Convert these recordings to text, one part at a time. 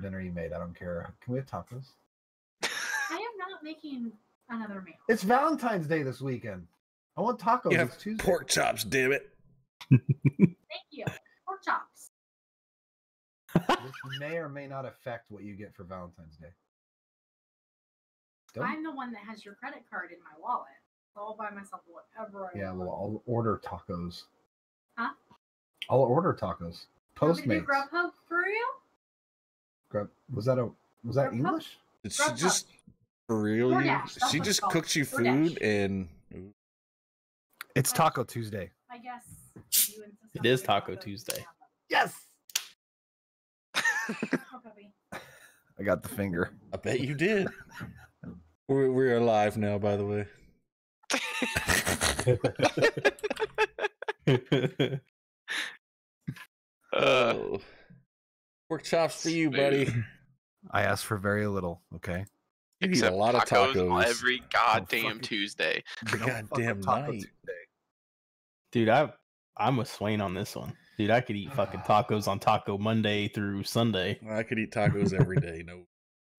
dinner you made. I don't care. Can we have tacos? I am not making another meal. It's Valentine's Day this weekend. I want tacos. Yeah, It's Tuesday. pork chops, damn it. Thank you. Pork chops. This may or may not affect what you get for Valentine's Day. I'm the one that has your credit card in my wallet. So I'll buy myself whatever I want. Yeah, well, I'll order tacos. Huh? I'll order tacos. Postmates. Grubhub for real? Was that English? Did she just for real? She just cooked you food and it's Taco Tuesday. I guess it is Taco Tuesday. Yes. I got the finger. I bet you did. We're alive now, by the way. Pork chops for you, buddy. I asked for very little. Okay. You eat a lot of tacos every goddamn Tuesday. The goddamn night. Tuesday. Dude, I'm with Swain on this one. Dude, I could eat fucking tacos on Taco Monday through Sunday. I could eat tacos every day.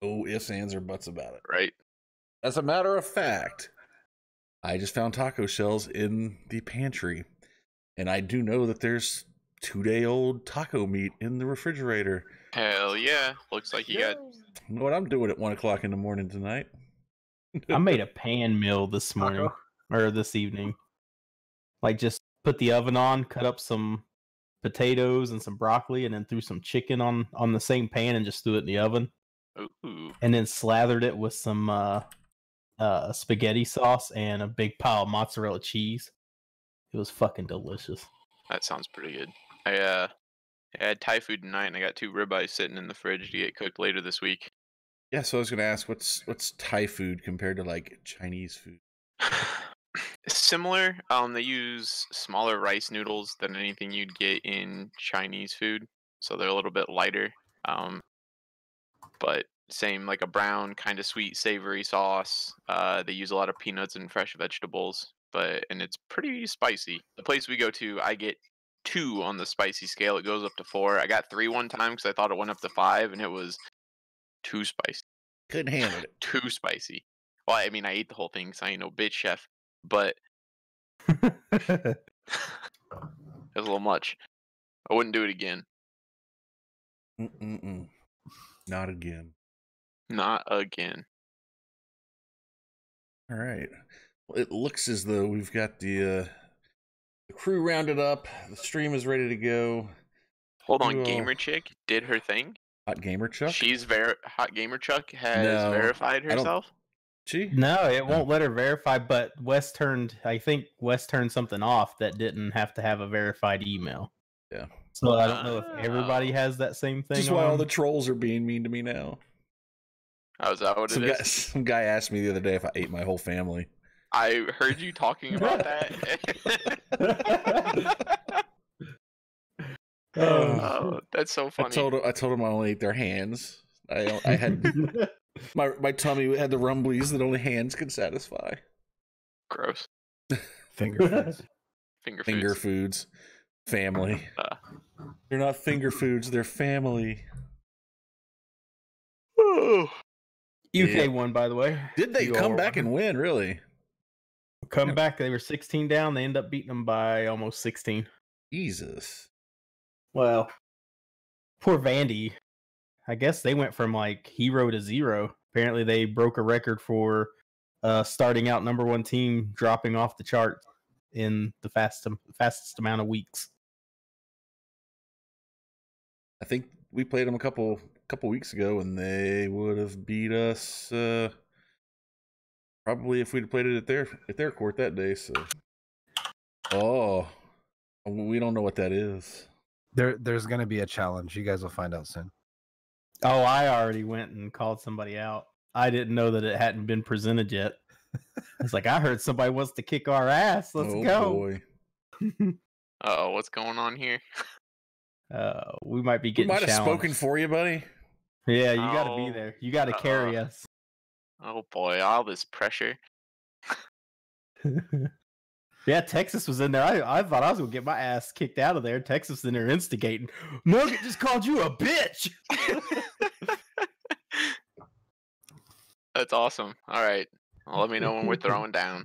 No ifs, ands, or buts about it. Right. As a matter of fact, I just found taco shells in the pantry, and I do know that there's 2-day-old taco meat in the refrigerator. Hell yeah. Looks like you got... You know what I'm doing at 1 o'clock in the morning tonight? I made a pan meal this morning, or this evening. Like, just put the oven on, cut up some potatoes and some broccoli, and then threw some chicken on the same pan and just threw it in the oven. Ooh. And then slathered it with some spaghetti sauce and a big pile of mozzarella cheese. It was fucking delicious. That sounds pretty good. I had Thai food tonight, and I got 2 ribeyes sitting in the fridge to get cooked later this week. Yeah, so I was going to ask, what's Thai food compared to like Chinese food? Similar. They use smaller rice noodles than anything you'd get in Chinese food, so they're a little bit lighter. But same, like a brown kind of sweet, savory sauce. They use a lot of peanuts and fresh vegetables, and it's pretty spicy. The place we go to, I get 2 on the spicy scale. It goes up to 4. I got 3 one time because I thought it went up to 5, and it was too spicy. Couldn't handle it. Too spicy. Well, I mean, I ate the whole thing, so I ain't no bitch chef, but it was a little much. I wouldn't do it again. Not again. Not again. All right. Well, it looks as though we've got the crew rounded up. The stream is ready to go. Hold on, Gamer Chick did her thing. Hot Gamer Chuck? Hot Gamer Chuck has verified herself. She? No, it won't let her verify, but I think Wes turned something off that didn't have to have a verified email. Yeah. So I don't know if everybody has that same thing. Just why all the trolls are being mean to me now. Oh, is that what it is? Some guy asked me the other day if I ate my whole family. I heard you talking about that. Oh, that's so funny. I told him I only ate their hands. I had my tummy had the rumblies that only hands could satisfy. Gross. Finger foods. Finger foods. Family. They're not finger foods. They're family. UK won, by the way. Did they come back and win? Really? Come back. They were 16 down. They end up beating them by almost 16. Jesus. Well, poor Vandy. I guess they went from like 0 to 0. Apparently, they broke a record for starting out number 1 team, dropping off the chart in the fastest amount of weeks. I think we played them a couple weeks ago, and they would have beat us probably if we'd played it at their court that day. So, we don't know what that is. There's going to be a challenge. You guys will find out soon. Oh, I already went and called somebody out. I didn't know that it hadn't been presented yet. It's like, I heard somebody wants to kick our ass. Let's go. Boy. Uh-oh, what's going on here? We might be getting challenged. We might have spoken for you, buddy. Yeah, you got to be there. You got to carry us. Oh boy, all this pressure. Yeah, Texas was in there. I thought I was going to get my ass kicked out of there. Texas in there instigating. Nugget just called you a bitch. That's awesome. All right. Well, let me know when we're throwing down.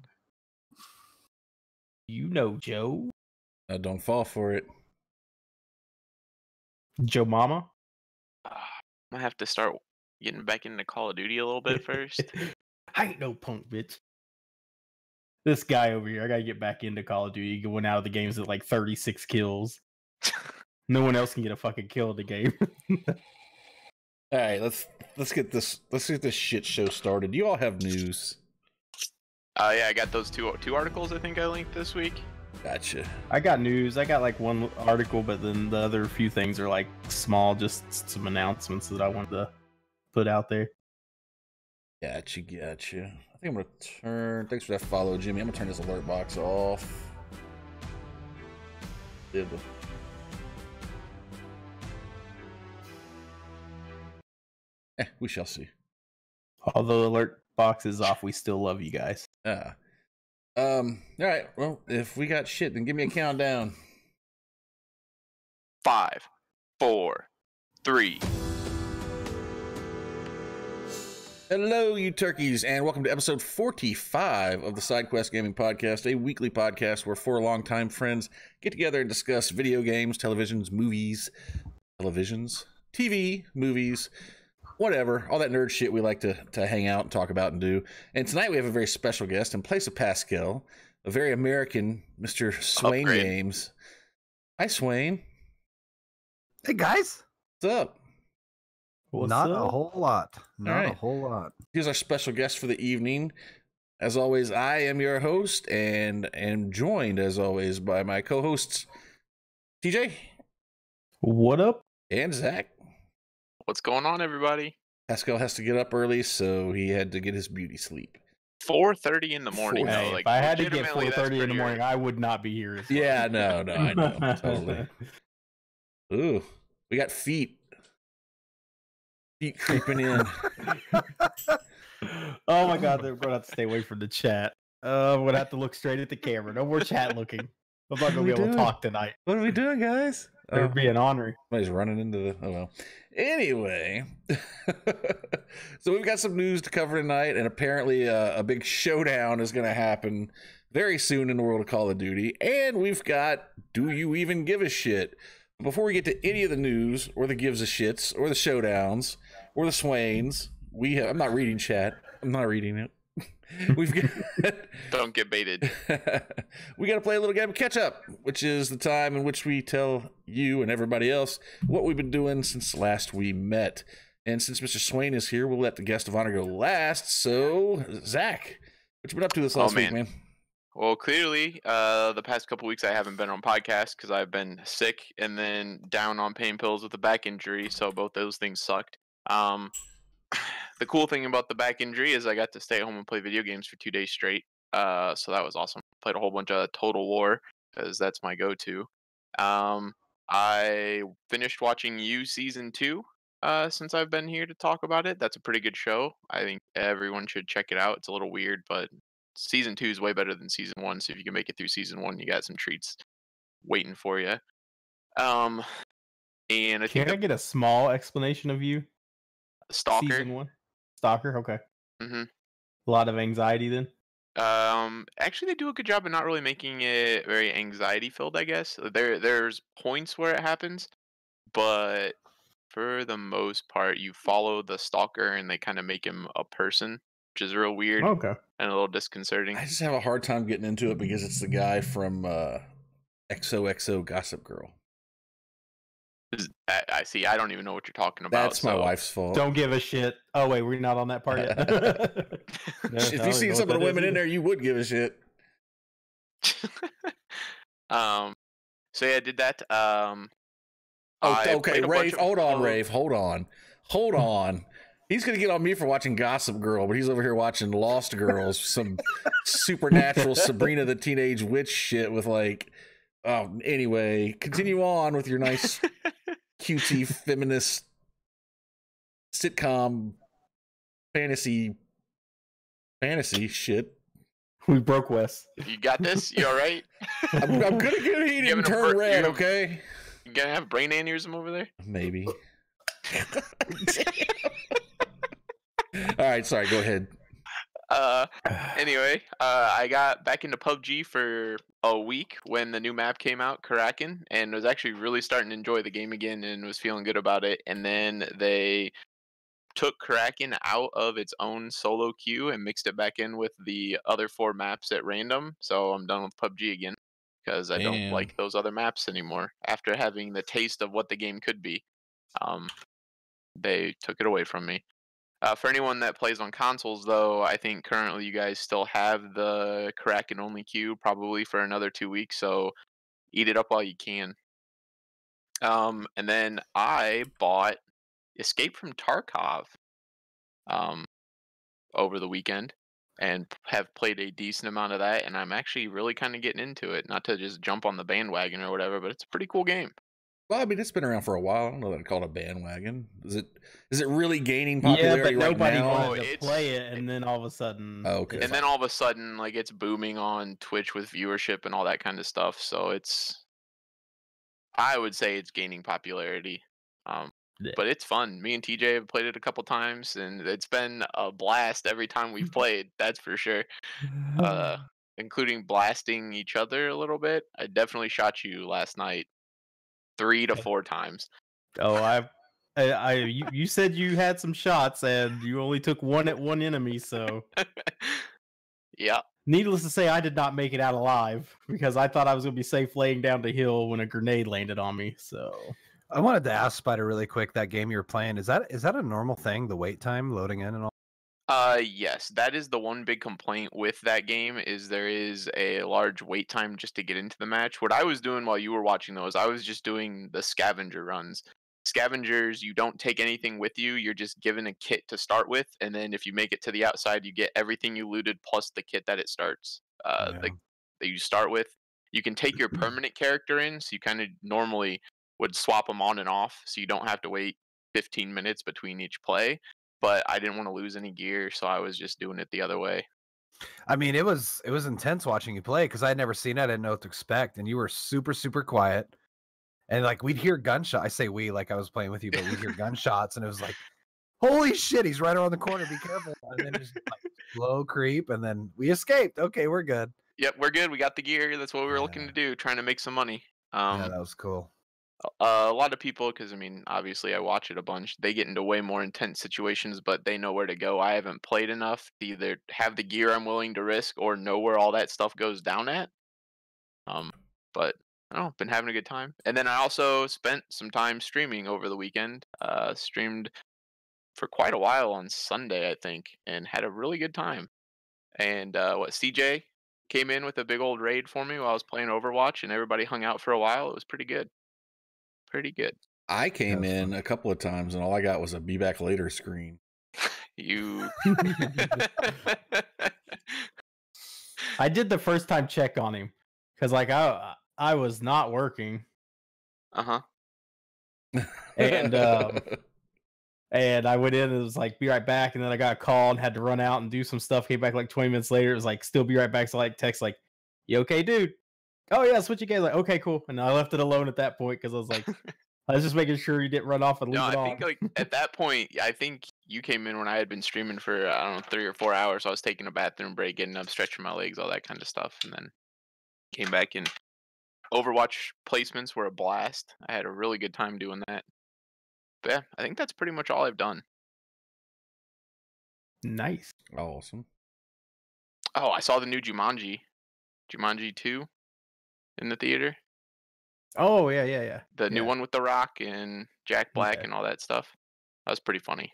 You know, Joe. Don't fall for it. Joe Mama. I'm gonna have to start getting back into Call of Duty a little bit first. I ain't no punk, bitch. This guy over here, I gotta get back into Call of Duty, going out of the games at like 36 kills. No one else can get a fucking kill in the game. All right, let's get this shit show started. You all have news. Yeah, I got those two articles I think I linked this week. Gotcha. I got news. I got like one article, but then the other few things are like small, just some announcements that I wanted to put out there. Gotcha. I think I'm gonna turn. Thanks for that follow, Jimmy. I'm gonna turn this alert box off. We shall see. Although alert box is off, we still love you guys. All right. Well, if we got shit, then give me a countdown. 5, 4, 3. Hello, you turkeys, and welcome to episode 45 of the SideQuest Gaming Podcast, a weekly podcast where four longtime friends get together and discuss video games, televisions, TV, movies, whatever, all that nerd shit we like to hang out and talk about and do. And tonight we have a very special guest in place of Pascal, a very American Mr. Swain Upgrade. Games. Hi, Swain. Hey guys. What's up? Not a whole lot. Not right. a whole lot. Here's our special guest for the evening. As always, I am your host and am joined, as always, by my co-hosts, TJ. What up? And Zach. What's going on, everybody? Pascal has to get up early, so he had to get his beauty sleep. 4:30 in the morning. Hey, though. If I had to get legitimately, that's 4:30 in the pretty morning, early. I would not be here. Yeah, no, I know. Totally. Ooh, we got feet. Feet creeping in. Oh my god, they're going to have to stay away from the chat. I'm going to have to look straight at the camera. No more chat looking. I'm not going to be able to talk tonight. What are we doing, guys? It would be an honor. Somebody's running into the... Oh, well. Anyway. So we've got some news to cover tonight, and apparently a big showdown is going to happen very soon in the world of Call of Duty. And we've got Do You Even Give a Shit? Before we get to any of the news, or the gives a shits, or the showdowns, or the swains, I'm not reading chat. I'm not reading it. We've got... Don't get baited. We got to play a little game of catch up, which is the time in which we tell you and everybody else what we've been doing since last we met. And since Mr. Swain is here, we'll let the guest of honor go last. So, Zach, what you been up to this last week, man? Well, clearly, the past couple weeks I haven't been on podcasts because I've been sick and then down on pain pills with a back injury, so both those things sucked. The cool thing about the back injury is I got to stay at home and play video games for 2 days straight, so that was awesome. Played a whole bunch of Total War because that's my go-to. I finished watching You Season 2 since I've been here to talk about it. That's a pretty good show. I think everyone should check it out. It's a little weird, but Season 2 is way better than Season 1, so if you can make it through Season 1, you got some treats waiting for you. And I think Can I get a small explanation of you? Stalker. Season 1? Stalker, okay. Mm-hmm. A lot of anxiety then? Actually, they do a good job of not really making it very anxiety-filled, I guess. There's points where it happens, but for the most part, you follow the stalker and they kind of make him a person, which is real weird Okay. and a little disconcerting. I just have a hard time getting into it because it's the guy from XOXO Gossip Girl. I see. I don't even know what you're talking about. That's my wife's fault. Don't give a shit. Oh, wait, we're not on that part yet. If you see some of the women in there, you would give a shit. So yeah, I did that. Okay, Rave. Hold on, Rave. Hold on. He's gonna get on me for watching Gossip Girl, but he's over here watching Lost Girls, some supernatural Sabrina the Teenage Witch shit with like. Oh, anyway, continue on with your nice, cutesy, feminist sitcom fantasy shit. We broke Wes. You got this? You all right? I'm gonna get heated and turn red, okay? You gonna have brain aneurysm over there? Maybe. All right, sorry. Go ahead. Anyway, I got back into PUBG for a week when the new map came out, Karakin, and was actually really starting to enjoy the game again and was feeling good about it. And then they took Karakin out of its own solo queue and mixed it back in with the other 4 maps at random. So I'm done with PUBG again because I don't Damn. like those other maps anymore. After having the taste of what the game could be, they took it away from me. For anyone that plays on consoles, though, I think currently you guys still have the Kraken only queue probably for another 2 weeks, so eat it up while you can. And then I bought Escape from Tarkov over the weekend and have played a decent amount of that, and I'm actually really kind of getting into it. Not to just jump on the bandwagon or whatever, but it's a pretty cool game. Well, I mean, it's been around for a while. I don't know that I'd call it a bandwagon. Is it really gaining popularity but nobody right now? wanted to play it, and then all of a sudden, okay. And then all of a sudden, like, it's booming on Twitch with viewership and all that kind of stuff. So I would say it's gaining popularity. But it's fun. Me and TJ have played it a couple times, and it's been a blast every time we've played. That's for sure. Including blasting each other a little bit. I definitely shot you last night 3 to 4 times. Oh, you said you had some shots, and you only took one at one enemy. So, yeah. Needless to say, I did not make it out alive because I thought I was going to be safe laying down the hill when a grenade landed on me. So, I wanted to ask Spider really quick. That game you were playing, is that a normal thing? The wait time loading in and all. Yes, that is the one big complaint with that game is there is a large wait time just to get into the match. What I was doing while you were watching those, I was just doing the scavenger runs. Scavengers, you don't take anything with you. You're just given a kit to start with, and then if you make it to the outside, you get everything you looted plus the kit that it starts. That you start with. You can take your permanent character in, so you kind of normally would swap them on and off, so you don't have to wait 15 minutes between each play. But I didn't want to lose any gear, so I was just doing it the other way. I mean, it was intense watching you play because I had never seen it. I didn't know what to expect, and you were super, super quiet. And like we'd hear gunshots. I say we like I was playing with you, but we'd hear gunshots, and it was like, holy shit, he's right around the corner. Be careful. And then just like slow creep, and then we escaped. Okay, we're good. Yep, we're good. We got the gear. That's what we were looking to do, trying to make some money. Yeah, that was cool. A lot of people, because I mean, obviously I watch it a bunch, they get into way more intense situations, but they know where to go. I haven't played enough to either have the gear I'm willing to risk or know where all that stuff goes down at. But I don't know, been having a good time. And then I also spent some time streaming over the weekend. Streamed for quite a while on Sunday, I think, and had a really good time. And CJ came in with a big old raid for me while I was playing Overwatch, and everybody hung out for a while. It was pretty good. Pretty good. I came in a couple of times, and all I got was a "Be Back Later" screen. You. I did the first time check on him because like I was not working. And and I went in and it was like, be right back. And then I got a call and had to run out and do some stuff. Came back like 20 minutes later. It was like, still be right back. So I like text like, you okay, dude? Oh yeah, switch again. Like, okay, cool. And I left it alone at that point because I was like, I was just making sure you didn't run off and leave it on. I think like at that point, I think you came in when I had been streaming for I don't know 3 or 4 hours. I was taking a bathroom break, getting up, stretching my legs, all that kind of stuff, and then came back in. Overwatch placements were a blast. I had a really good time doing that. But yeah, I think that's pretty much all I've done. Nice. Awesome. Oh, I saw the new Jumanji 2 in the theater. Oh yeah. The new one with The Rock and Jack Black and all that stuff. That was pretty funny.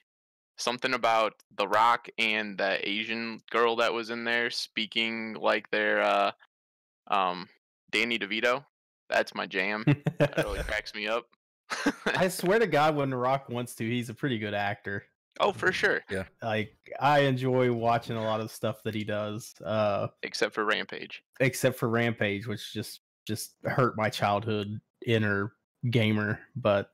Something about The Rock and the Asian girl that was in there speaking like they're Danny DeVito. That's my jam. That really cracks me up. I swear to God, when The Rock wants to, he's a pretty good actor. Oh, for sure. Yeah. Like I enjoy watching a lot of stuff that he does. Except for Rampage. Which just hurt my childhood inner gamer. But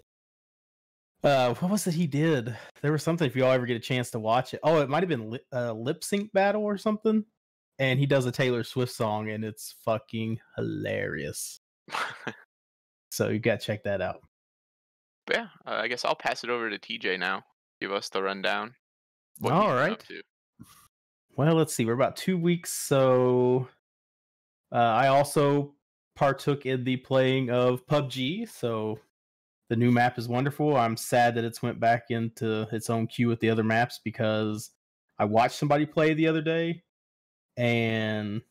what was it he did? There was something, if you all ever get a chance to watch it. Oh, it might have been Lip Sync Battle or something. And he does a Taylor Swift song, and it's fucking hilarious. So you gotta check that out. But yeah, I guess I'll pass it over to TJ now. Give us the rundown. What All you've been right. up to. Well, let's see. We're about 2 weeks, so I also partook in the playing of PUBG. So the new map is wonderful. I'm sad that it's went back into its own queue with the other maps because I watched somebody play the other day, and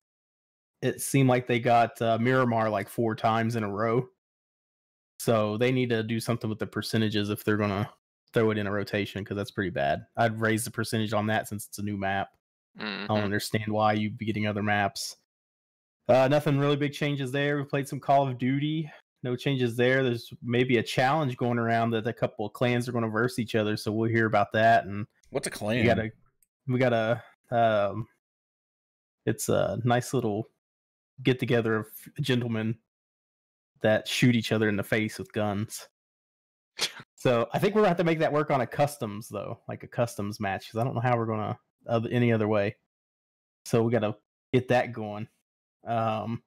it seemed like they got Miramar like 4 times in a row. So they need to do something with the percentages if they're gonna throw it in a rotation, because that's pretty bad. I'd raise the percentage on that since it's a new map. I don't understand why you'd be getting other maps. Nothing really big changes there. We played some Call of Duty. No changes there. There's maybe a challenge going around that a couple of clans are going to verse each other, so we'll hear about that. And What's a clan? we got a it's a nice little get together of gentlemen that shoot each other in the face with guns. So I think we're gonna have to make that work on a customs though, like a customs match, because I don't know how we're gonna any other way. So we got to get that going. So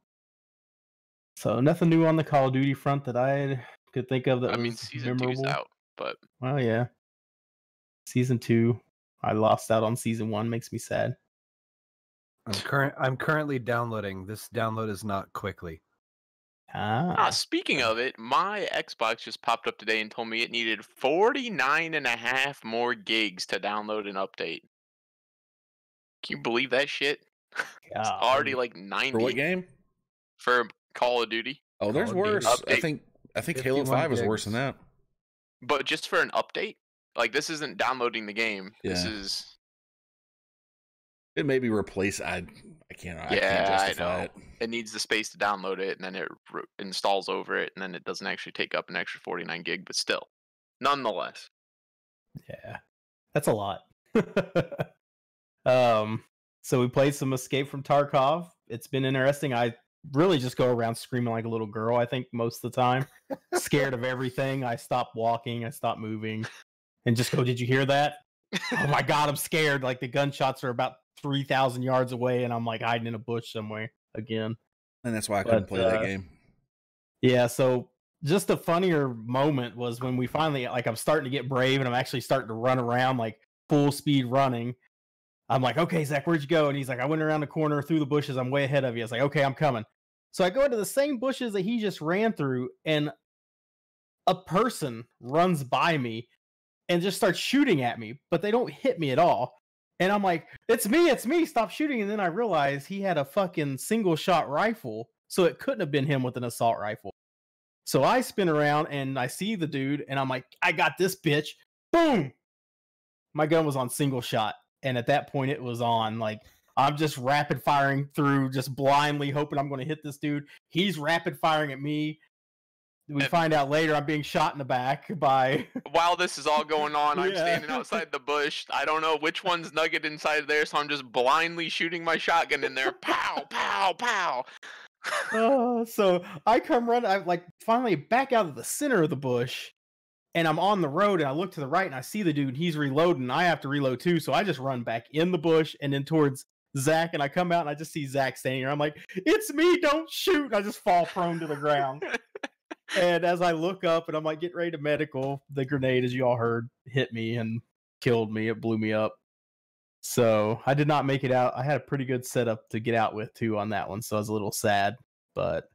nothing new on the Call of Duty front that I could think of that I mean, was season memorable. 2's out, but Well, yeah, season 2. I lost out on season 1. Makes me sad. I'm currently downloading. This download is not quickly. Speaking of it, my Xbox just popped up today and told me it needed 49.5 more gigs to download an update. Can you believe that shit? It's already like 90 For what game? for Call of Duty. Oh, there's Call of Duty. worse. Update. I think Halo 5 is worse than gigs. that. But just for an update? Like, this isn't downloading the game. This Yeah. is... It may be replaced. I can't justify it. It needs the space to download it, and then it installs over it, and then it doesn't actually take up an extra 49 gig, but still. Nonetheless. Yeah, that's a lot. So we played some Escape from Tarkov. It's been interesting. I really just go around screaming like a little girl, I think, most of the time. Scared of everything. I stop walking, I stop moving, and just go, did you hear that? Oh my god, I'm scared. Like the gunshots are about 3,000 yards away, and I'm like hiding in a bush somewhere again. And that's why I couldn't play that game. Yeah, so just a funnier moment was when we finally, like, I'm starting to get brave, and I'm actually starting to run around, like, full speed running. I'm like, okay, Zach, where'd you go? And he's like, I went around the corner through the bushes. I'm way ahead of you. I was like, okay, I'm coming. So I go into the same bushes that he just ran through, and a person runs by me and just starts shooting at me, but they don't hit me at all. And I'm like, it's me, stop shooting. And then I realized he had a fucking single shot rifle, so it couldn't have been him with an assault rifle. So I spin around and I see the dude, and I'm like, I got this bitch. Boom! My gun was on single shot. And at that point, it was on. Like, I'm just rapid firing through, just blindly hoping I'm going to hit this dude. He's rapid firing at me. We find out later I'm being shot in the back by... While this is all going on, I'm Yeah. standing outside the bush. I don't know which one's nugget inside there, so I'm just blindly shooting my shotgun in there. Pow, pow, pow. So I come running, I like finally back out of the center of the bush, and I'm on the road, and I look to the right and I see the dude, he's reloading. I have to reload too, so I just run back in the bush and then towards Zach, and I come out and I just see Zach standing there. I'm like, it's me, don't shoot. And I just fall prone to the ground. And as I look up and I'm like getting ready to medical, the grenade, as you all heard, hit me and killed me. It blew me up. So I did not make it out. I had a pretty good setup to get out with too on that one, so I was a little sad, but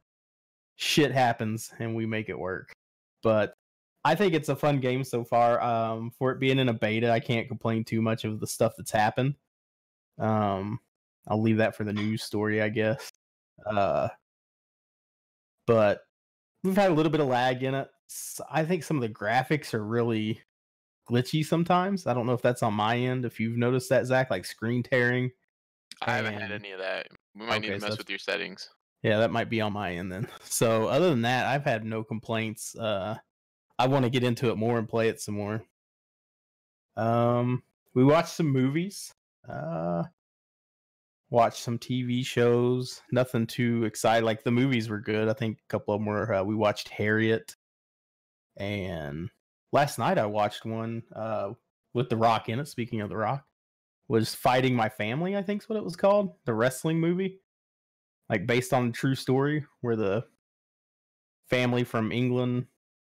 shit happens and we make it work. But I think it's a fun game so far. For it being in a beta, I can't complain too much of the stuff that's happened. I'll leave that for the news story, I guess. But we've had a little bit of lag in it. I think some of the graphics are really glitchy sometimes. I don't know if that's on my end. If you've noticed that, Zach, like screen tearing. I haven't had any of that. We might need to mess with your settings. Yeah, that might be on my end then. So other than that, I've had no complaints. I want to get into it more and play it some more. We watched some movies. Watched some TV shows. Nothing too exciting. Like the movies were good. I think a couple of them were. We watched Harriet, and last night I watched one with The Rock in it. Speaking of The Rock, was Fighting My Family. I think's what it was called. The wrestling movie, like based on a true story, where the family from England,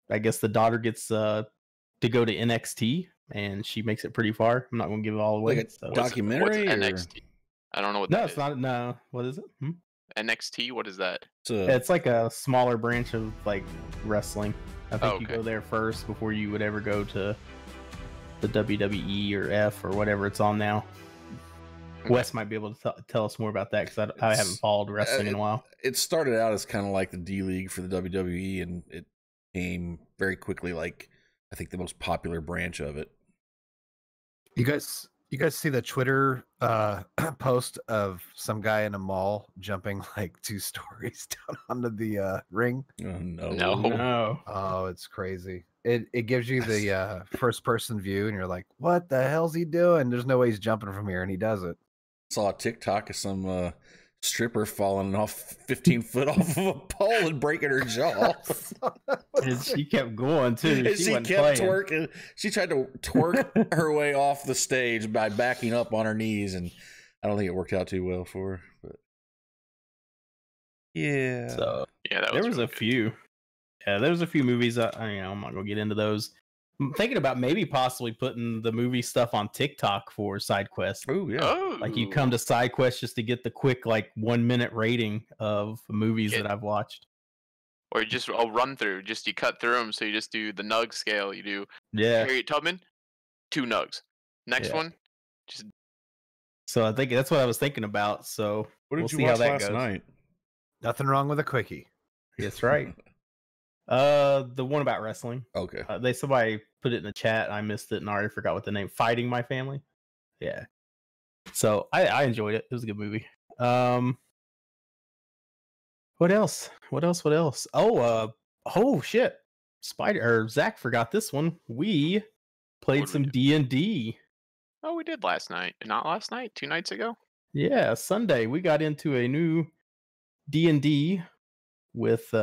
I guess the daughter gets to go to NXT and she makes it pretty far. I'm not going to give it all away. Like a so. documentary? What's or- NXT? I don't know what No, that it's is. not. No, what is it? NXT? What is that? It's like a smaller branch of like wrestling. I think you Okay. go there first before you would ever go to the WWE or F or whatever it's on now. Okay. Wes might be able to tell us more about that because I haven't followed wrestling in a while. It started out as kind of like the D League for the WWE, and it became very quickly like I think the most popular branch of it. You guys see the Twitter post of some guy in a mall jumping like 2 stories down onto the ring? Oh, no. No. Oh, it's crazy. It gives you the first person view, and you're like, what the hell's he doing? There's no way he's jumping from here, and he does it. Saw a TikTok of some stripper falling off 15 foot off of a pole and breaking her jaw. And she kept going too. And she wasn't kept playing. twerking. She tried to twerk her way off the stage by backing up on her knees, and I don't think it worked out too well for her. But yeah, So Yeah, that there was really a good. few. Yeah, there was a few movies. I'm not gonna get into those. I'm thinking about maybe possibly putting the movie stuff on TikTok for side quests. oh yeah, Oh, Like you come to side quests just to get the quick like 1 minute rating of movies Yeah. that I've watched. or just a run through. Just you cut through them, so you just do the nug scale. You do Yeah. Harriet Tubman, 2 nugs. Next Yeah. one, just So I think that's what I was thinking about. So what did we'll you see watch how that last goes. night? Nothing wrong with a quickie. That's right. The one about wrestling. Okay, Somebody put it in the chat. I missed it and I already forgot what the name. Fighting My Family. Yeah. So I enjoyed it. It was a good movie. What else? Oh shit. Zach forgot this one. We played What'd we some do? D&D. oh, we did last night. Not last night. 2 nights ago. Yeah, Sunday we got into a new D&D with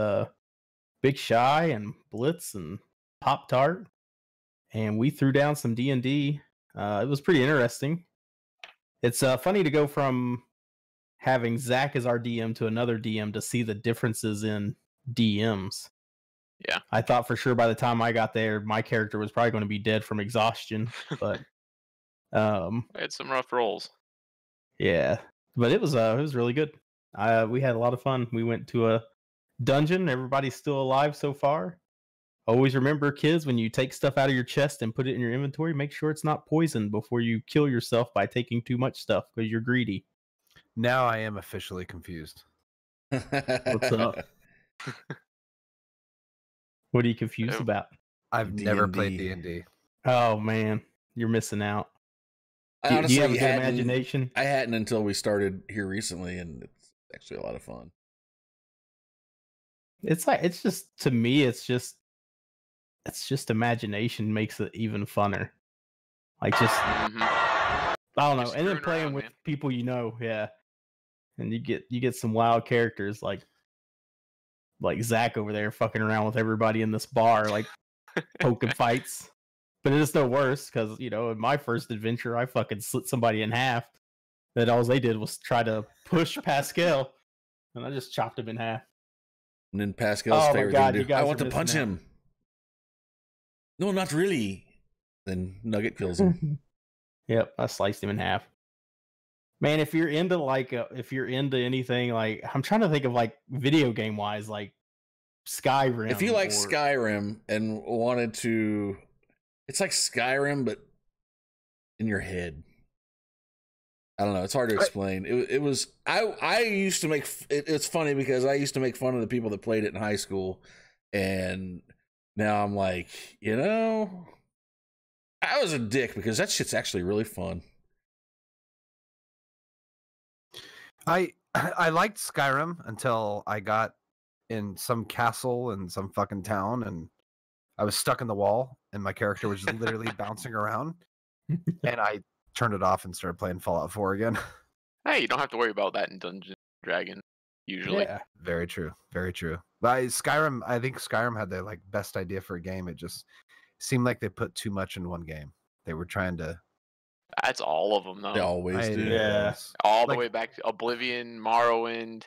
Big Shy and Blitz and Pop Tart, and we threw down some D&D. It was pretty interesting. It's funny to go from having Zach as our DM to another DM to see the differences in DMs. Yeah. I thought for sure by the time I got there, my character was probably going to be dead from exhaustion, but I had some rough rolls. yeah, but it was really good. We had a lot of fun. We went to a dungeon. Everybody's still alive so far. Always remember, kids, when you take stuff out of your chest and put it in your inventory, make sure it's not poisoned before you kill yourself by taking too much stuff because you're greedy. Now I am officially confused. What's up? What are you confused Oh. about? I've never D&D. played D&D. Oh man, you're missing out. I Do you honestly have a good hadn't- imagination? I hadn't until we started here recently, and it's actually a lot of fun. It's just to me, it's just imagination makes it even funner. Like just Mhm. I don't know, Just and then screwing playing around, with man. people you know, yeah. And you get some wild characters like Zach over there fucking around with everybody in this bar, like poking fights. But it is no worse because in my first adventure, I fucking slit somebody in half. That all they did was try to push Pascal, and I just chopped him in half. And then Pascal's Oh my favorite God, thing you to do, I guys want are to punch missing out. him. No, not really. Then Nugget kills him. Yep, I sliced him in half. Man, if you're into anything like I'm trying to think of like video game wise, like Skyrim. If you like or- Skyrim and wanted to, it's like Skyrim, but in your head. I don't know. It's hard to explain. It was. I used to make. It's funny because I used to make fun of the people that played it in high school, and now I'm like, I was a dick because that shit's actually really fun. I liked Skyrim until I got in some castle in some fucking town, and I was stuck in the wall, and my character was just literally bouncing around, and I turned it off and started playing Fallout 4 again. Hey, you don't have to worry about that in Dungeons & Dragons usually. Yeah. Very true. Very true. But I think Skyrim had the best idea for a game. It just seemed like they put too much in one game. They were trying to. That's all of them though. They always do. Yeah. All the Like- way back to Oblivion, Morrowind.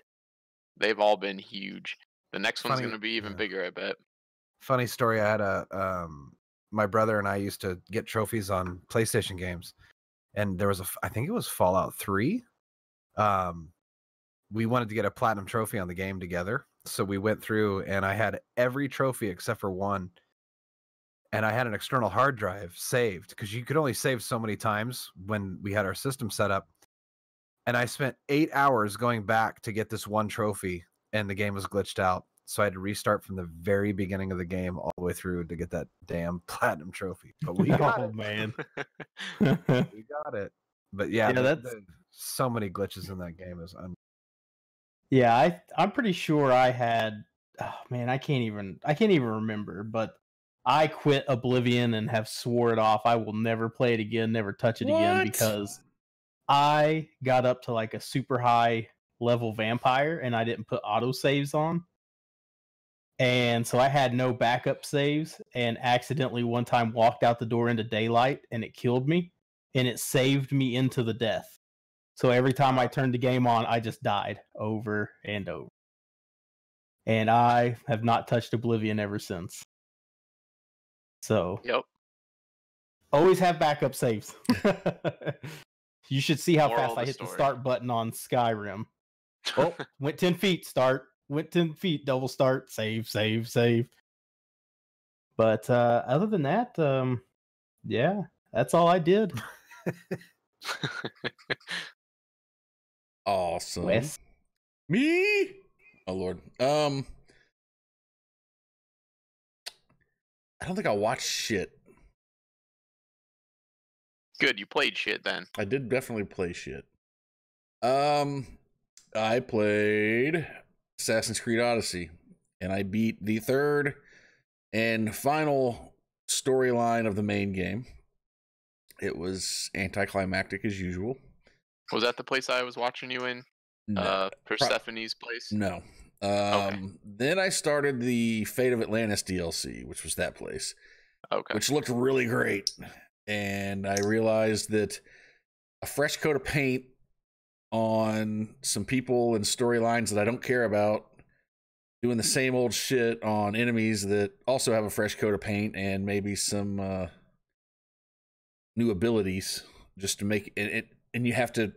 They've all been huge. The next one's Funny- going to be even yeah. bigger, I bet. Funny story. I had a my brother and I used to get trophies on PlayStation games, and there was I think it was Fallout 3. We wanted to get a platinum trophy on the game together, so we went through and I had every trophy except for one, and I had an external hard drive saved because you could only save so many times when we had our system set up. And I spent 8 hours going back to get this one trophy, and the game was glitched out. So I had to restart from the very beginning of the game all the way through to get that damn platinum trophy. But we got it. Man. We got it. But yeah, that's so many glitches in that game is yeah. I'm pretty sure I had. Oh man, I can't even remember. But I quit Oblivion and have swore it off. I will never play it again, never touch it again, because I got up to like a super high level vampire and I didn't put auto saves on. And so I had no backup saves and accidentally one time walked out the door into daylight and it killed me and it saved me into the death. So every time I turned the game on, I just died over and over. And I have not touched Oblivion ever since. So, Yep. Always have backup saves. You should see how Moral fast of I the hit the story. start button on Skyrim. Oh, went 10 feet, start. Went 10 feet, double start, save. But other than that, yeah, that's all I did. Awesome. Wes? Me? Oh Lord. I don't think I watched shit. Good, you played shit then. I did definitely play shit. I played Assassin's Creed Odyssey, and I beat the third and final storyline of the main game. It was anticlimactic as usual. Was that the place I was watching you in? No. Persephone's place? No. Okay. Then I started the Fate of Atlantis DLC, which was that place, Okay. which looked really great. And I realized that a fresh coat of paint on some people and storylines that I don't care about, doing the same old shit on enemies that also have a fresh coat of paint and maybe some new abilities just to make it. And you have to.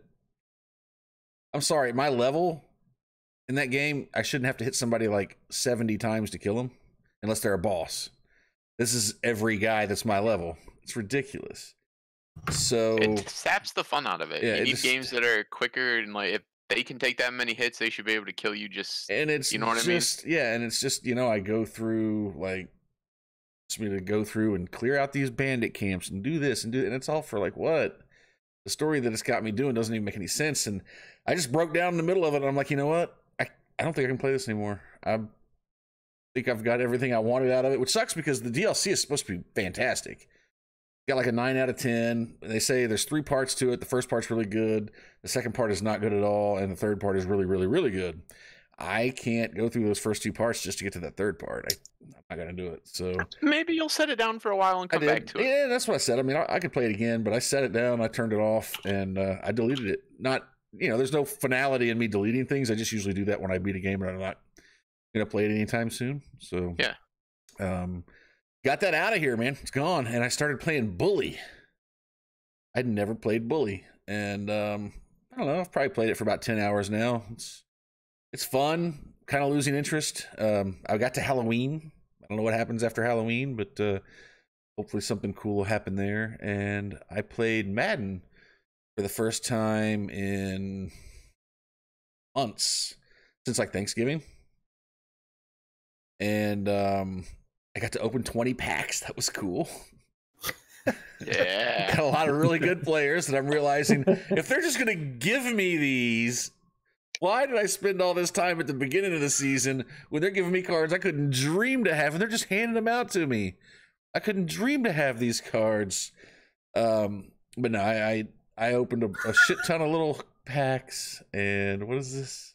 I'm sorry, my level in that game, I shouldn't have to hit somebody like 70 times to kill them unless they're a boss. This is every guy that's my level. It's ridiculous. So it saps the fun out of it. Yeah, you need games that are quicker, and like if they can take that many hits, they should be able to kill you. And it's you know what just, I mean? Yeah, and it's just, I go through it's me to go through and clear out these bandit camps and do this and do, and it's all for like what? The story that it's got me doing doesn't even make any sense. And I just broke down in the middle of it, and I'm like, you know what? I don't think I can play this anymore. I think I've got everything I wanted out of it, which sucks because the DLC is supposed to be fantastic. Got like a 9 out of 10. They say there's 3 parts to it. The first part's really good. The second part is not good at all. And the third part is really, really, really good. I can't go through those first 2 parts just to get to that third part. I'm not going to do it. So maybe you'll set it down for a while and come back to it. Yeah, that's what I said. I mean, I could play it again, but I set it down. I turned it off and I deleted it. Not, there's no finality in me deleting things. I just usually do that when I beat a game and I'm not going to play it anytime soon. So yeah. Got that out of here, man. It's gone. And I started playing Bully. I'd never played Bully. And I don't know. I've probably played it for about 10 hours now. It's fun. Kind of losing interest. I got to Halloween. I don't know what happens after Halloween, but hopefully something cool will happen there. And I played Madden for the first time in months. Since like Thanksgiving. And I got to open 20 packs. That was cool. Yeah. Got a lot of really good players that I'm realizing if they're just going to give me these, why did I spend all this time at the beginning of the season when they're giving me cards I couldn't dream to have and they're just handing them out to me? I couldn't dream to have these cards. But no, I opened a shit ton of little packs. And what is this?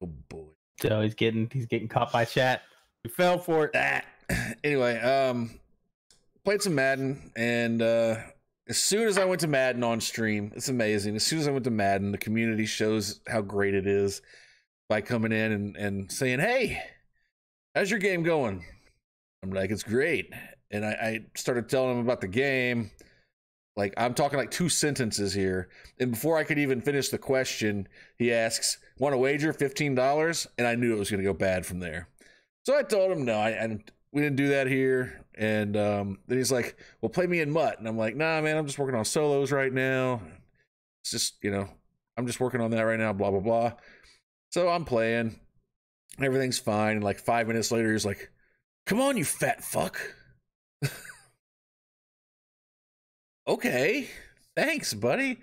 Oh boy. So he's getting caught by chat. We fell for it. Anyway, played some Madden, and as soon as I went to Madden on stream, it's amazing. As soon as I went to Madden, the community shows how great it is by coming in and saying, "Hey, how's your game going?" I'm like, "It's great." and I started telling him about the game. Like, I'm talking like 2 sentences here. And before I could even finish the question, he asks, want to wager $15? And I knew it was going to go bad from there. So I told him, no, we didn't do that here. And then he's like, well, play me in Mutt. And I'm like, nah, man, I'm just working on solos right now. It's just, I'm just working on that right now, blah, blah, blah. So I'm playing. Everything's fine. And like 5 minutes later, he's like, come on, you fat fuck. Okay, thanks, buddy.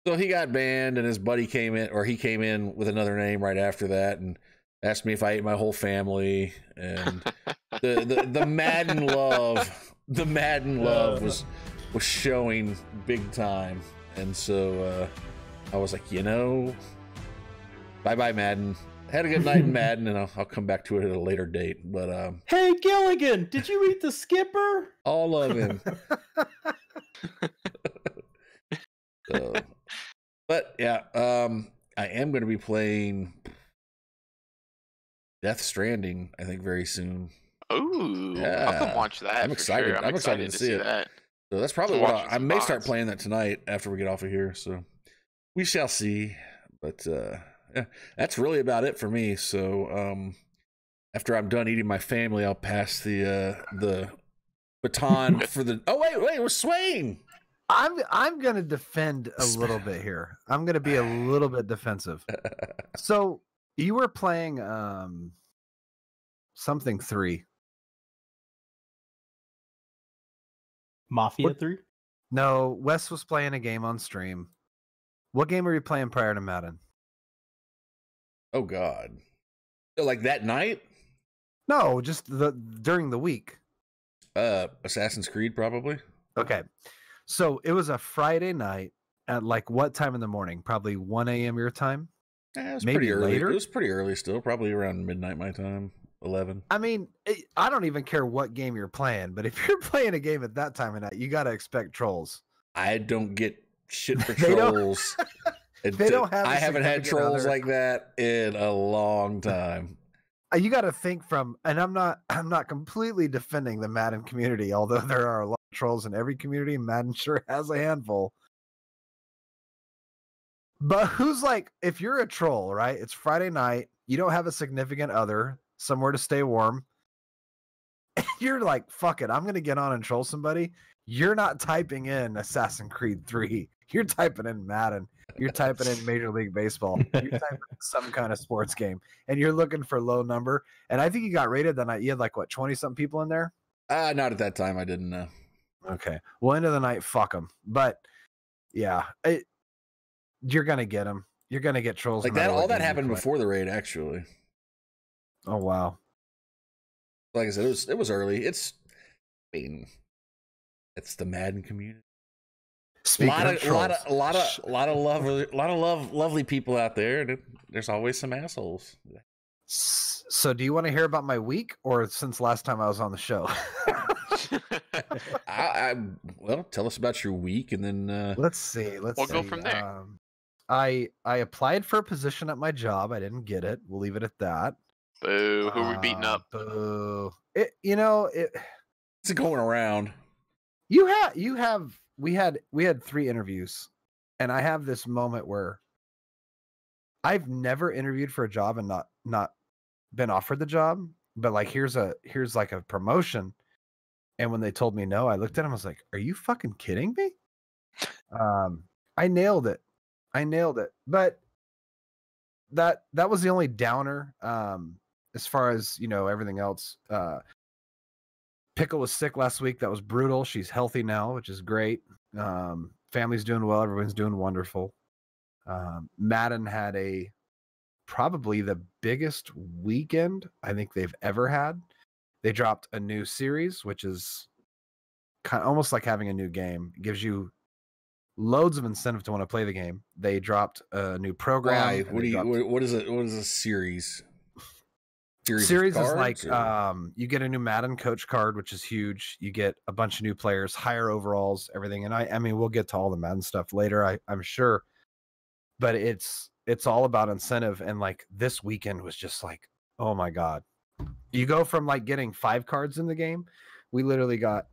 So he got banned, and his buddy came in with another name right after that, and asked me if I ate my whole family. And the Madden love was showing big time. And so I was like, bye bye Madden. Had a good night in Madden, and I'll come back to it at a later date. But hey Gilligan, did you eat the skipper? All of him. So, but yeah, I am going to be playing Death Stranding, I think, very soon. Ooh, Yeah. I'll come watch that. I'm excited. Sure. I'm excited to see it. That. So that's probably So what watch I some may bots. start playing that tonight after we get off of here. So we shall see. But yeah, that's really about it for me. So after I'm done eating my family, I'll pass the baton for the. Oh wait, we're swaying. I'm gonna defend a little bit here. I'm gonna be a little bit defensive. So you were playing something 3. Mafia 3? No, Wes was playing a game on stream. What game were you playing prior to Madden? Oh God! Like that night? No, just during the week. Assassin's Creed, probably. Okay. So it was a Friday night at like what time in the morning? Probably 1 a.m. your time? Yeah, it was Maybe pretty early. later? It was pretty early still, probably around midnight my time, 11. I mean, I don't even care what game you're playing, but if you're playing a game at that time of night, you got to expect trolls. I don't get shit for They don't- trolls. They don't have a I haven't had significant trolls other. like that in a long time. You got to think from, and I'm not completely defending the Madden community, although there are a lot of trolls in every community. Madden sure has a handful. But who's like, if you're a troll, right? It's Friday night, you don't have a significant other, somewhere to stay warm. You're like, fuck it, I'm gonna get on and troll somebody. You're not typing in Assassin's Creed 3. You're typing in Madden. You're typing in Major League Baseball. You're typing in some kind of sports game, and you're looking for low number. And I think you got rated that night. You had like what, 20-something people in there? Not at that time. I didn't know. Okay. Well, end of the night, fuck them. But yeah, you're gonna get them. You're gonna get trolls. Like no matter that. what All that game you happened play. before the raid, actually. Oh wow. Like I said, it was early. It's the Madden community. Speaking of trolls, a lot of lovely people out there, and there's always some assholes. So do you want to hear about my week, or since last time I was on the show? Well, tell us about your week, and then Let's see. We'll go from there. I applied for a position at my job. I didn't get it. We'll leave it at that. Boo! Who are we beating up? Boo! it's going around. We had 3 interviews, and I have this moment where I've never interviewed for a job and not been offered the job, but like here's like a promotion. And when they told me no, I looked at him, I was like, are you fucking kidding me? I nailed it. But that was the only downer. As far as, everything else. Pickle was sick last week. That was brutal. She's healthy now, which is great. Family's doing well. Everyone's doing wonderful. Madden had probably the biggest weekend I think they've ever had. They dropped a new series, which is kind of almost like having a new game. It gives you loads of incentive to want to play the game. They dropped a new program. Why? What is it? What is a series? Series is like you get a new Madden coach card, which is huge. You get a bunch of new players, higher overalls, everything. And I mean, we'll get to all the Madden stuff later, I'm sure. But it's all about incentive. And like this weekend was just like, oh my God. You go from like getting 5 cards in the game. We literally got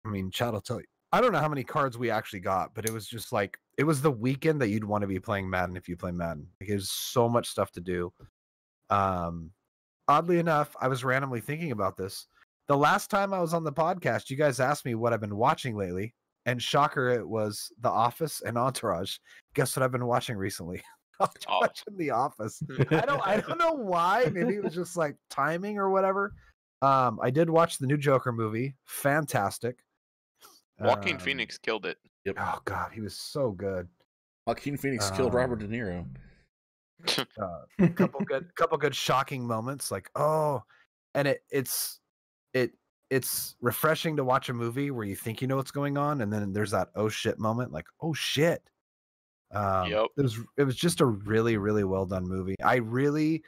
I mean, Chad will tell you. I don't know how many cards we actually got, but it was just like it was the weekend that you'd want to be playing Madden if you play Madden. Like, there's so much stuff to do. Oddly enough, I was randomly thinking about this. The last time I was on the podcast, you guys asked me what I've been watching lately, and shocker, it was The Office and Entourage. Guess what I've been watching recently? I'm watching The Office. I don't know why. Maybe it was just like timing or whatever. I did watch the new Joker movie. Fantastic. Joaquin Phoenix killed it. Yep. Oh God, he was so good. Joaquin Phoenix killed Robert De Niro. Couple good shocking moments, like and it's refreshing to watch a movie where you think you know what's going on, and then there's that oh shit moment, like oh shit. Yep. It was just a really, really well done movie. I really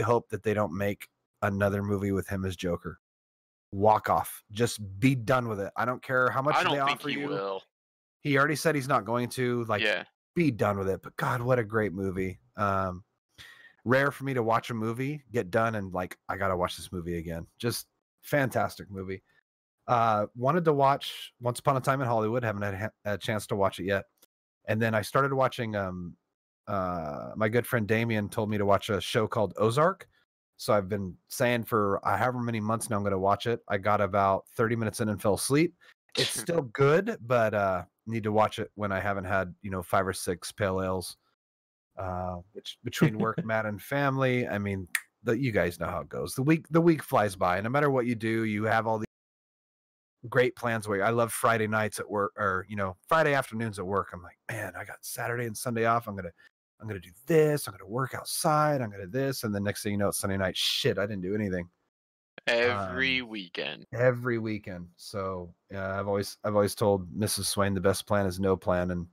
hope that they don't make another movie with him as Joker. Walk off. Just be done with it. I don't care how much I they don't think offer he you. will. He already said he's not going to. Like, Yeah. be done with it. But God, what a great movie. Rare for me to watch a movie, get done, and like, I gotta watch this movie again. Just fantastic movie. Wanted to watch Once Upon a Time in Hollywood. Haven't had a chance to watch it yet. And then I started watching. My good friend Damien told me to watch a show called Ozark. So I've been saying for however many months now I'm going to watch it. I got about 30 minutes in and fell asleep. It's still good, but need to watch it when I haven't had 5 or 6 pale ales. Which between work, Matt, and family, I mean, you guys know how it goes. The week flies by, and no matter what you do, you have all these great plans. Where I love Friday nights at work, or Friday afternoons at work. I'm like, man, I got Saturday and Sunday off. I'm gonna do this. I'm gonna work outside. I'm gonna this, and the next thing you know, it's Sunday night. Shit, I didn't do anything. Every weekend. Every weekend. So I've always told Mrs. Swain the best plan is no plan, and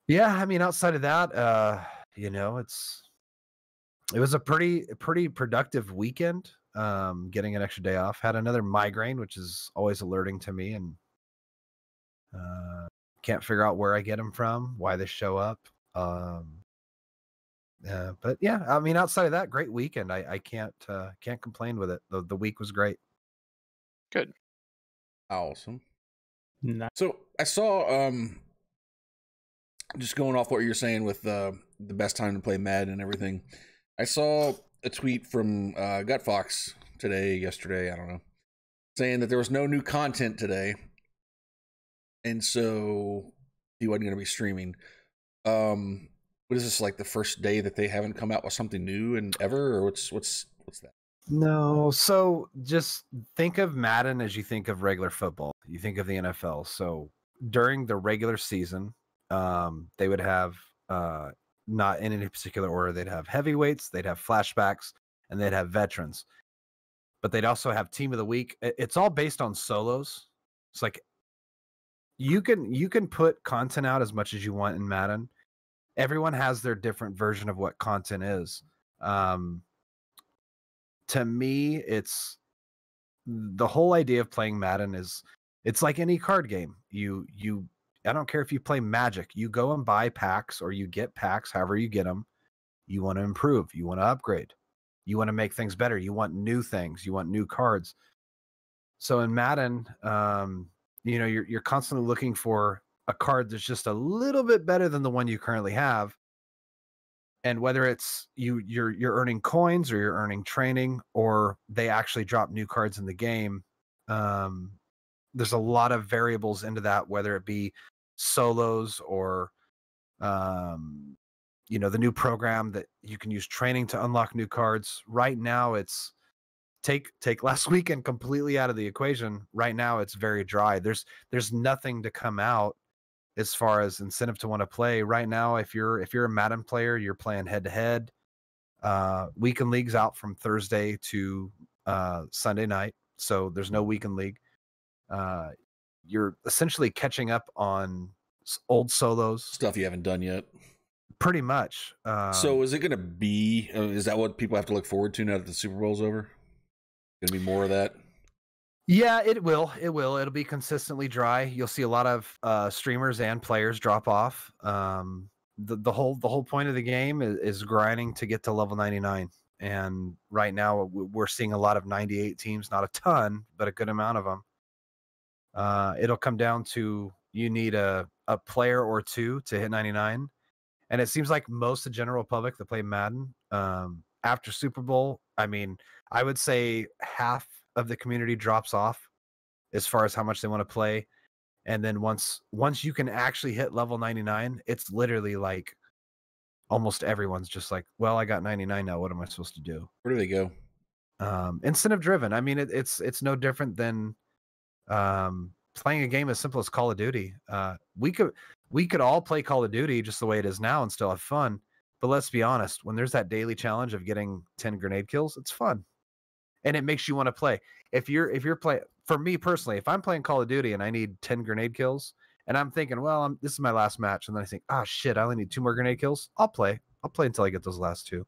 yeah, I mean, outside of that, it was a pretty productive weekend. Getting an extra day off. Had another migraine, which is always alerting to me, and can't figure out where I get them from, why they show up. But yeah, I mean, outside of that, great weekend. I can't complain with it. The week was great. Good. Awesome. Nice. So I saw just going off what you're saying with the best time to play Madden and everything. I saw a tweet from Gutfox yesterday, I don't know, saying that there was no new content today, and so he wasn't going to be streaming. What is this, like the first day that they haven't come out with something new and ever, or what's that? No, so just think of Madden as you think of regular football. You think of the NFL. So during the regular season, they would have not in any particular order. They'd have heavyweights, they'd have flashbacks, and they'd have veterans. But they'd also have team of the week. It's all based on solos. It's like you can put content out as much as you want in Madden. Everyone has their different version of what content is. To me, it's the whole idea of playing Madden is it's like any card game. I don't care if you play Magic, you go and buy packs or you get packs, however you get them. You want to improve, you want to upgrade, you want to make things better, you want new things, you want new cards. So in Madden, you're constantly looking for a card that's just a little bit better than the one you currently have. And whether it's you're earning coins or you're earning training, or they actually drop new cards in the game, there's a lot of variables into that, whether it be solos or the new program that you can use training to unlock new cards. Right now it's take last weekend completely out of the equation. Right now it's very dry. There's nothing to come out as far as incentive to want to play right now. If you're a Madden player, you're playing head to head. Weekend league's out from Thursday to Sunday night, so there's no weekend league. You're essentially catching up on old solos, Stuff you haven't done yet. pretty much. So is it going to be, is that what people have to look forward to now that the Super Bowl's over? Going to be more of that? Yeah, it will. It'll be consistently dry. You'll see a lot of streamers and players drop off. The whole point of the game is grinding to get to level 99. And right now we're seeing a lot of 98 teams, not a ton, but a good amount of them. It'll come down to you need a player or two to hit 99. And it seems like most of the general public that play Madden, after Super Bowl, I mean, I would say half of the community drops off as far as how much they want to play. And then once you can actually hit level 99, it's literally like almost everyone's just like, well, I got 99 now. What am I supposed to do? Where do they go? Incentive driven. I mean, it's no different than playing a game as simple as Call of Duty. We could all play Call of Duty just the way it is now and still have fun. But let's be honest, when there's that daily challenge of getting 10 grenade kills, it's fun. And it makes you want to play. If you're playing, for me personally, if I'm playing Call of Duty and I need 10 grenade kills and I'm thinking, well, this is my last match. And then I think, shit, I only need 2 more grenade kills. I'll play until I get those last 2.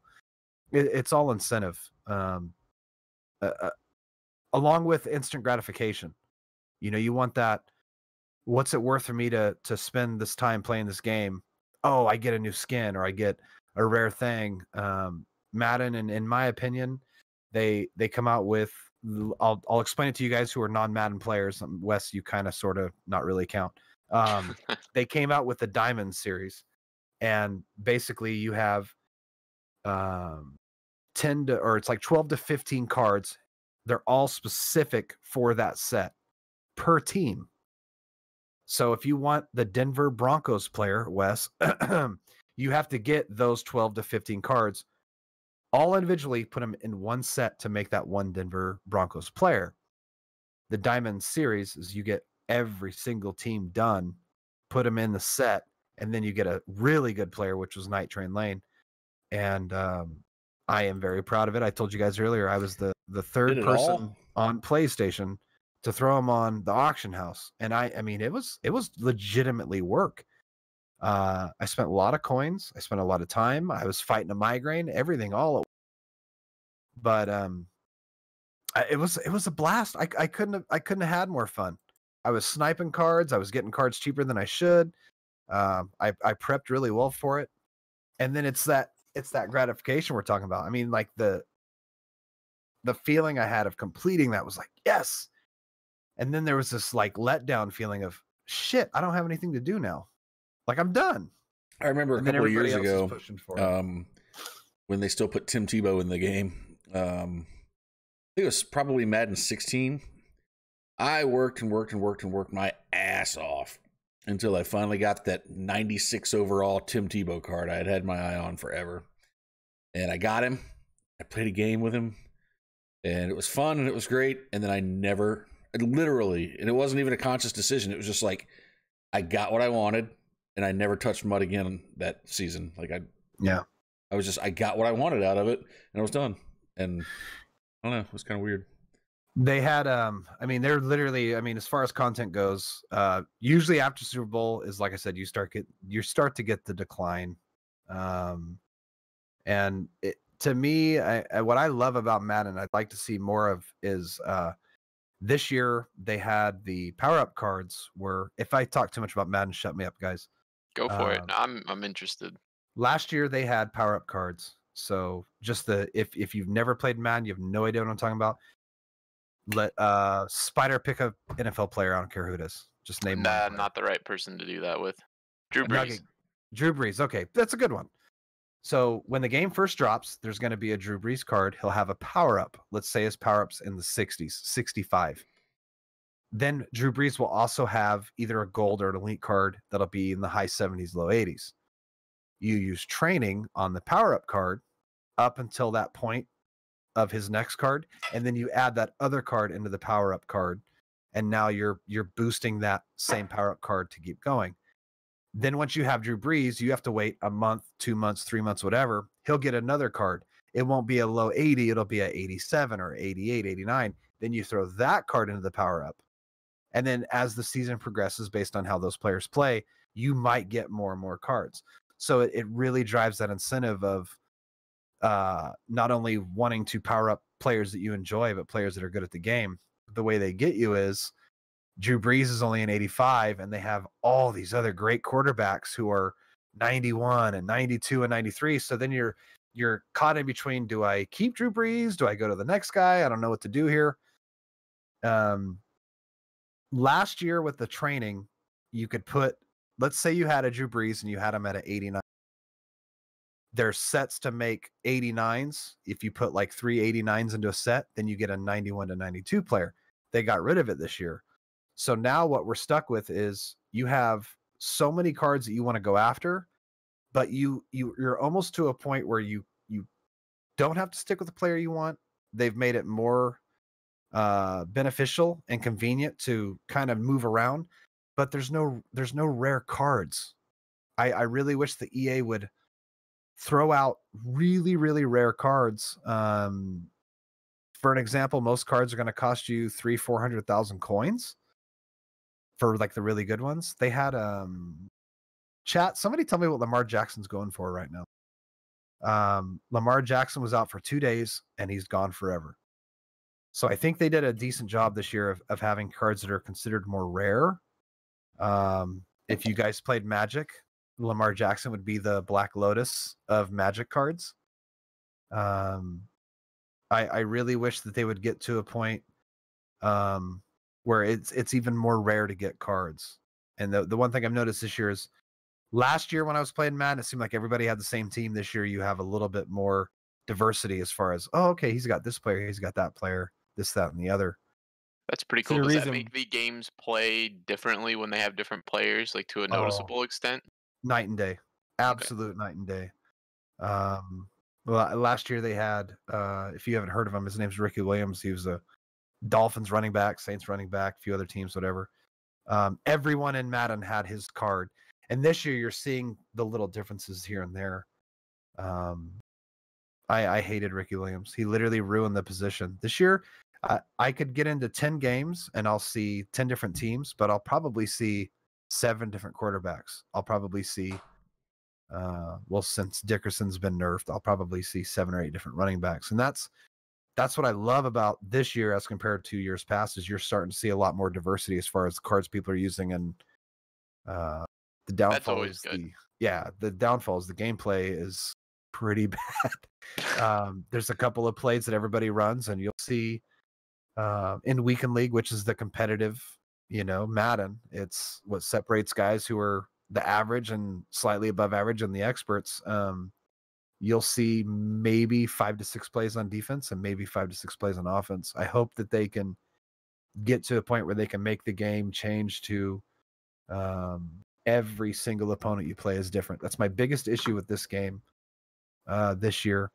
It's all incentive. Along with instant gratification. You know, you want that. What's it worth for me to spend this time playing this game? Oh, I get a new skin or I get a rare thing. Madden, and in my opinion, they come out with. I'll explain it to you guys who are non-Madden players. Wes, you kind of sort of not really count. They came out with the Diamond series, and basically you have 10 to, or it's like 12 to 15 cards. They're all specific for that set per team. So if you want the Denver Broncos player, Wes, you have to get those 12 to 15 cards all individually, put them in one set to make that one Denver Broncos player. The Diamond series is you get every single team done, put them in the set, and then you get a really good player, which was Night Train Lane. And I am very proud of it. I told you guys earlier, I was the third person on PlayStation to throw him on the auction house. And I mean, it was legitimately work. I spent a lot of coins. I spent a lot of time. I was fighting a migraine, everything all. But it was a blast. I couldn't have had more fun. I was sniping cards. I was getting cards cheaper than I should. I prepped really well for it. And then it's that gratification we're talking about. I mean, like the feeling I had of completing that was like, yes. And then there was this like letdown feeling of shit, I don't have anything to do now. Like I'm done. I remember a couple of years ago when they still put Tim Tebow in the game. I think it was probably Madden 16. I worked my ass off until I finally got that 96 overall Tim Tebow card I had my eye on forever. And I got him. I played a game with him. And it was fun and it was great. And then literally, and it wasn't even a conscious decision. It was just like, I got what I wanted. And I never touched mud again that season. I got what I wanted out of it, and I was done. And I don't know, it was kind of weird. They had, I mean, they're literally, I mean, as far as content goes, usually after Super Bowl is like I said, you start to get the decline, and to me, what I love about Madden, I'd like to see more of is this year they had the power-up cards. Where if I talk too much about Madden, shut me up, guys. Go for it. I'm interested. Last year they had power-up cards. So just if you've never played Madden, you have no idea what I'm talking about. Let Spider pick a NFL player. I don't care who it is. Just name. Nah, not the right person to do that with. Drew Brees. Drew Brees. Okay, that's a good one. So when the game first drops, there's going to be a Drew Brees card. He'll have a power-up. Let's say his power-up's in the 60s, 65. Then Drew Brees will also have either a gold or an elite card that'll be in the high 70s, low 80s. You use training on the power-up card up until that point of his next card, and then you add that other card into the power-up card, and now you're boosting that same power-up card to keep going. Then once you have Drew Brees, you have to wait a month, 2 months, 3 months, whatever. He'll get another card. It won't be a low 80, it'll be a 87 or 88, 89. Then you throw that card into the power-up. And then as the season progresses, based on how those players play, you might get more and more cards. So it really drives that incentive of not only wanting to power up players that you enjoy, but players that are good at the game. The way they get you is Drew Brees is only an 85, and they have all these other great quarterbacks who are 91 and 92 and 93. So then you're caught in between, do I keep Drew Brees? Do I go to the next guy? I don't know what to do here. last year with the training, you could put, let's say you had a Drew Brees and you had him at an 89. There's sets to make 89s. If you put like 3 89s into a set, then you get a 91 to 92 player. They got rid of it this year. So now what we're stuck with is you have so many cards that you want to go after, but you're almost to a point where you don't have to stick with the player you want. They've made it more beneficial and convenient to kind of move around, but there's no rare cards. I really wish the EA would throw out really, really rare cards. For an example, most cards are going to cost you 400,000 coins for like the really good ones. They had chat. Somebody tell me what Lamar Jackson's going for right now. Lamar Jackson was out for 2 days and he's gone forever. So I think they did a decent job this year of having cards that are considered more rare. If you guys played Magic, Lamar Jackson would be the Black Lotus of Magic cards. I really wish that they would get to a point where it's even more rare to get cards. And the one thing I've noticed this year is last year when I was playing Madden, it seemed like everybody had the same team. This year you have a little bit more diversity as far as, oh, okay, he's got this player, he's got that player, this, that, and the other. That's pretty So cool. the Does that reason- make the games play differently when they have different players, like to a noticeable extent? Night and day. Absolute night and day. Well, last year they had, if you haven't heard of him, his name's Ricky Williams. He was a Dolphins running back, Saints running back, a few other teams, whatever. Everyone in Madden had his card. And this year you're seeing the little differences here and there. I hated Ricky Williams. He literally ruined the position. This year, I could get into 10 games and I'll see 10 different teams, but I'll probably see 7 different quarterbacks. I'll probably see, well, since Dickerson's been nerfed, I'll probably see 7 or 8 different running backs. And that's what I love about this year as compared to years past, is you're starting to see a lot more diversity as far as the cards people are using. And the downfall That's always is good. the downfall is the gameplay is pretty bad. There's a couple of plays that everybody runs, and you'll see in Weekend League, which is the competitive, Madden. It's what separates guys who are the average and slightly above average and the experts. You'll see maybe 5 to 6 plays on defense and maybe 5 to 6 plays on offense. I hope that they can get to a point where they can make the game change to every single opponent you play is different. That's my biggest issue with this game this year.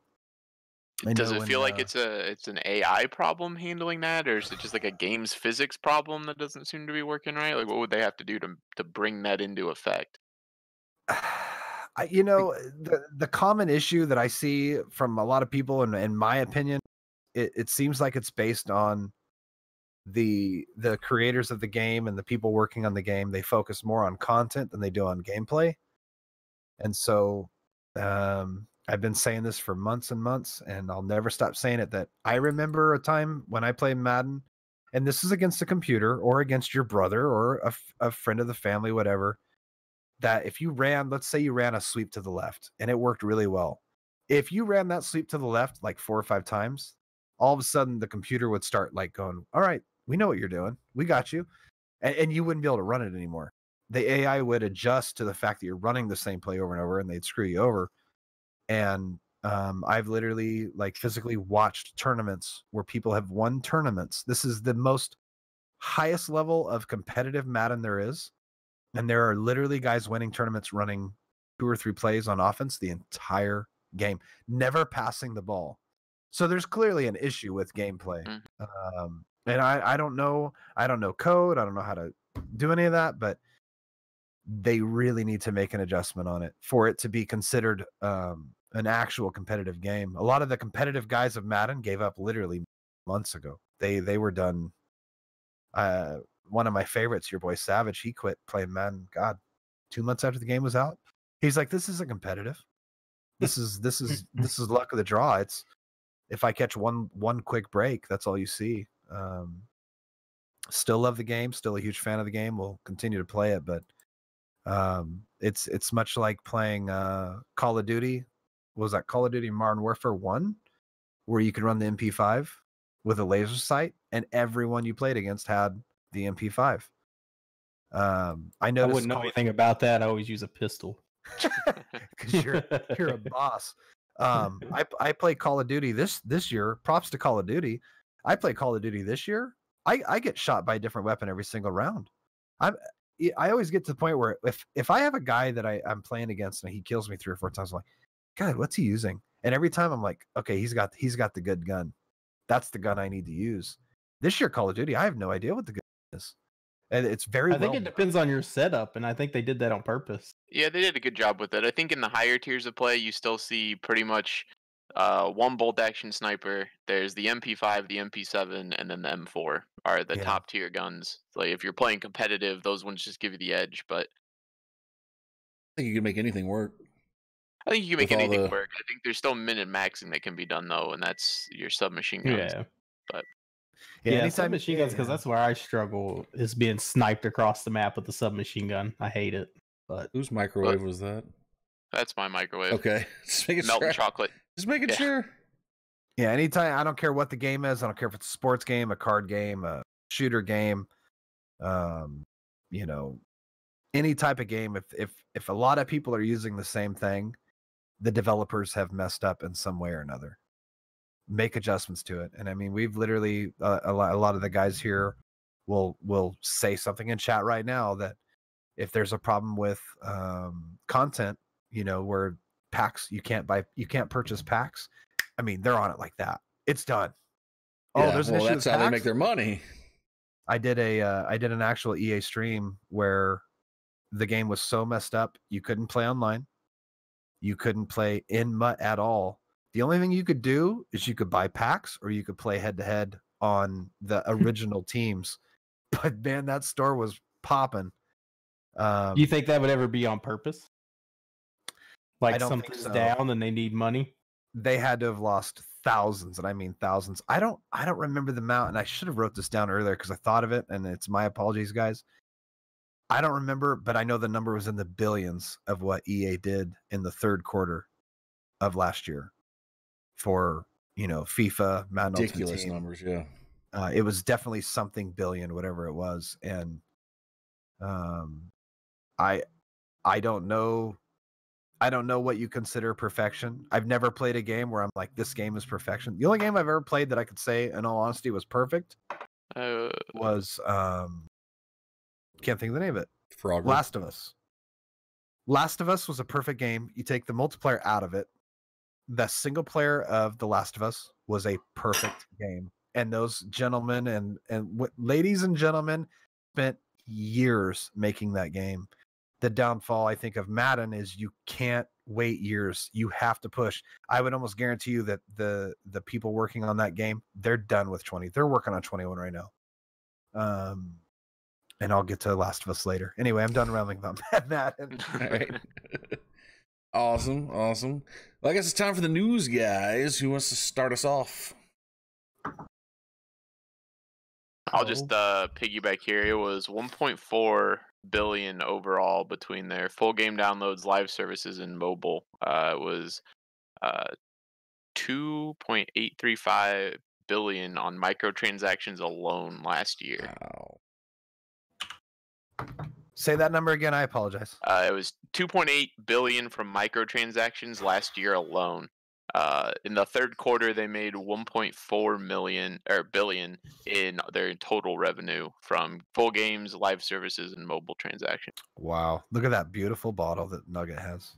Does it feel like it's an AI problem handling that, or is it just like a game's physics problem that doesn't seem to be working right? Like, what would they have to do to bring that into effect? The common issue that I see from a lot of people, and in my opinion, it seems like it's based on the creators of the game and the people working on the game. They focus more on content than they do on gameplay. And so I've been saying this for months and months, and I'll never stop saying it, that I remember a time when I played Madden, and this is against a computer or against your brother or a friend of the family, whatever, that if you ran, let's say you ran a sweep to the left and it worked really well. If you ran that sweep to the left like 4 or 5 times, all of a sudden the computer would start like going, all right, we know what you're doing. We got you. And you wouldn't be able to run it anymore. The AI would adjust to the fact that you're running the same play over and over, and they'd screw you over. And I've literally like physically watched tournaments where people have won tournaments. This is the most highest level of competitive Madden there is. And there are literally guys winning tournaments running 2 or 3 plays on offense the entire game, never passing the ball. So there's clearly an issue with gameplay. And I don't know code. I don't know how to do any of that, but they really need to make an adjustment on it for it to be considered an actual competitive game. A lot of the competitive guys of Madden gave up literally months ago. They were done. One of my favorites, your boy Savage, he quit playing Madden, 2 months after the game was out. He's like, this isn't competitive. This is luck of the draw. It's if I catch one quick break, that's all you see. Still love the game, still a huge fan of the game. We'll continue to play it, but it's much like playing Call of Duty. What was that, Call of Duty Modern Warfare 1, where you could run the MP5 with a laser sight, and everyone you played against had the MP5. I I noticed wouldn't know anything about that. I always use a pistol. because you're a boss. I play Call of Duty this year. Props to Call of Duty. I play Call of Duty this year. I get shot by a different weapon every single round. I always get to the point where if I have a guy that I'm playing against and he kills me 3 or 4 times, I'm like, God, what's he using? And every time I'm like, okay, he's got the good gun. That's the gun I need to use. This year, Call of Duty, I have no idea what the gun is. And it's very I think it depends on your setup, and I think they did that on purpose. Yeah, they did a good job with it. I think in the higher tiers of play, you still see pretty much one bolt action sniper. There's the MP5, the MP7, and then the M4 are the top tier guns. Like if you're playing competitive, those ones just give you the edge. But I think you can make anything work. I think you can make anything work. I think there's still minute maxing that can be done though, and that's your submachine guns. Yeah. But yeah, submachine guns, because that's where I struggle, is being sniped across the map with the submachine gun. I hate it. But whose microwave was that? That's my microwave. Okay, just making melting sure. chocolate. Just making sure. Yeah, anytime. I don't care what the game is. I don't care if it's a sports game, a card game, a shooter game. You know, any type of game. If a lot of people are using the same thing, the developers have messed up in some way or another. Make adjustments to it. And I mean, we've literally a lot of the guys here will say something in chat right now that if there's a problem with content, you know, where packs you can't purchase packs. I mean, they're on it like that. It's done. Yeah, there's an issue that's how they make their money. I did an actual EA stream where the game was so messed up you couldn't play online. You couldn't play in MUT at all. The only thing you could do is you could buy packs or you could play head to head on the original teams. But man, that store was popping. You think that would ever be on purpose? Like something's so. down and they need money? They had to have lost thousands, and I mean thousands. I don't remember the amount, and I should have wrote this down earlier because I thought of it, and it's my apologies, guys. I don't remember, but I know the number was in the billions of what EA did in the third quarter of last year for, you know, FIFA, Madden Ridiculous Ultimate Team. Numbers, yeah. It was definitely something billion, whatever it was, and I don't know. I don't know what you consider perfection. I've never played a game where I'm like, this game is perfection. The only game I've ever played that I could say, in all honesty, was perfect was can't think of the name of it. Frogger. Last of Us. Last of Us was a perfect game. You take the multiplayer out of it. The single player of The Last of Us was a perfect game. And those gentlemen and ladies and gentlemen spent years making that game. The downfall, I think, of Madden is you can't wait years. You have to push. I would almost guarantee you that the people working on that game, they're done with 20. They're working on 21 right now. And I'll get to Last of Us later. Anyway, I'm done rambling about Madden. All right. Awesome. Well, I guess it's time for the news, guys. Who wants to start us off? I'll just piggyback here. It was 1.4 billion overall between their full game downloads, live services, and mobile. It was 2.835 billion on microtransactions alone last year. Wow. Say that number again. I apologize. It was 2.8 billion from microtransactions last year alone. In the third quarter, they made 1.4 billion in their total revenue from full games, live services, and mobile transactions. Wow. Look at that beautiful bottle that Nugget has.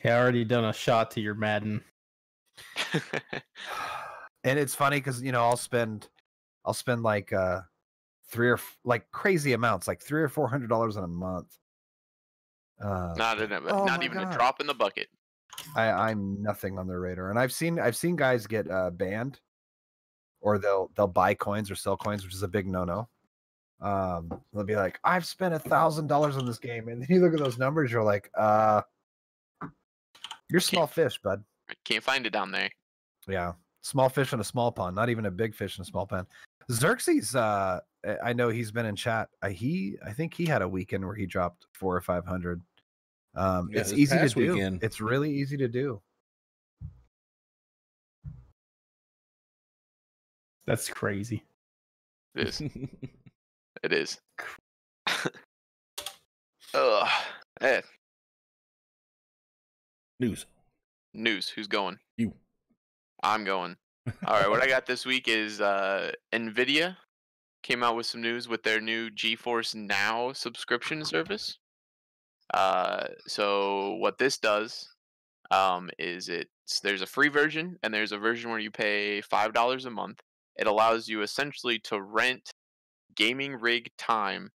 Yeah, I already done a shot to your Madden. And it's funny because, you know, I'll spend like crazy amounts, like $300 or $400 in a month. Not even a drop in the bucket. I'm nothing on their radar, and I've seen guys get banned, or they'll buy coins or sell coins, which is a big no. They'll be like, I've spent $1,000 on this game, and then you look at those numbers, you're like, you're small fish, bud. Can't find it down there. Yeah, small fish in a small pond, not even a big fish in a small pond. Xerxes, I know he's been in chat. I think he had a weekend where he dropped 400 or 500. It's easy to do. Weekend. It's really easy to do. That's crazy. It is. It is. Ugh. Eh. News. Who's going? You. I'm going. All right, what I got this week is Nvidia came out with some news with their new GeForce Now subscription service. So what this does is there's a free version and there's a version where you pay $5 a month. It allows you essentially to rent gaming rig time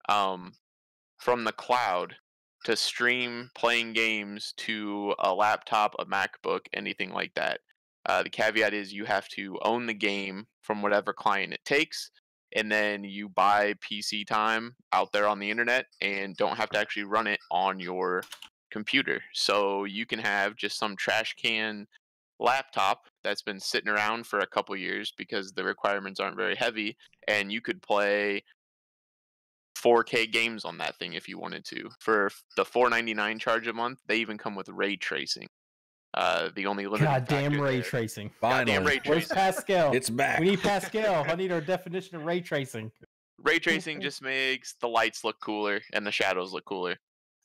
from the cloud to stream playing games to a laptop, a MacBook, anything like that. The caveat is you have to own the game from whatever client it takes, and then you buy PC time out there on the internet and don't have to actually run it on your computer. So you can have just some trash can laptop that's been sitting around for a couple years because the requirements aren't very heavy, and you could play 4K games on that thing if you wanted to. For the $4.99 charge a month, they even come with ray tracing. The only limiting Goddamn factor ray there- tracing. Goddamn ray Where's tracing. Pascal? It's back. We need Pascal. I need our definition of ray tracing. Ray tracing just makes the lights look cooler and the shadows look cooler.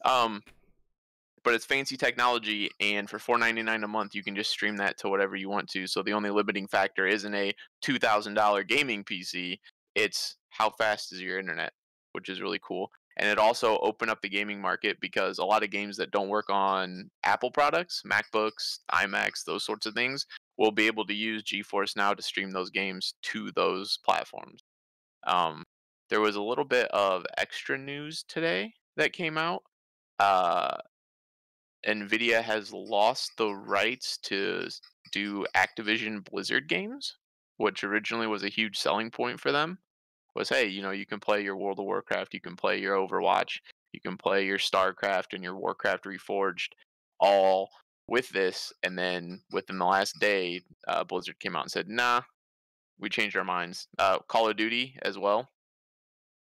But it's fancy technology, and for $4.99 a month, you can just stream that to whatever you want to. So the only limiting factor isn't a $2,000 gaming PC; it's how fast is your internet, which is really cool. And it also opened up the gaming market because a lot of games that don't work on Apple products, MacBooks, iMacs, those sorts of things, will be able to use GeForce Now to stream those games to those platforms. There was a little bit of extra news today that came out. Nvidia has lost the rights to do Activision Blizzard games, which originally was a huge selling point for them. Was, hey, you can play your World of Warcraft, you can play your Overwatch, you can play your StarCraft and your Warcraft Reforged, all with this. And then within the last day, Blizzard came out and said, nah, we changed our minds. Call of Duty as well.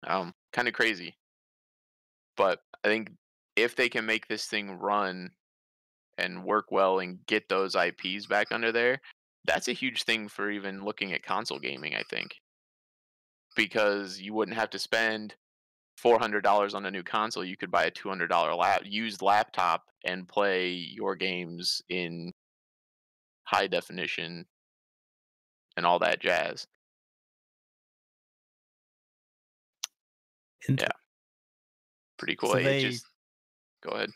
Kind of crazy. But I think if they can make this thing run and work well and get those IPs back under there, that's a huge thing for even looking at console gaming, I think. Because you wouldn't have to spend $400 on a new console. You could buy a $200 used laptop and play your games in high definition and all that jazz. Yeah. Pretty cool. So go ahead.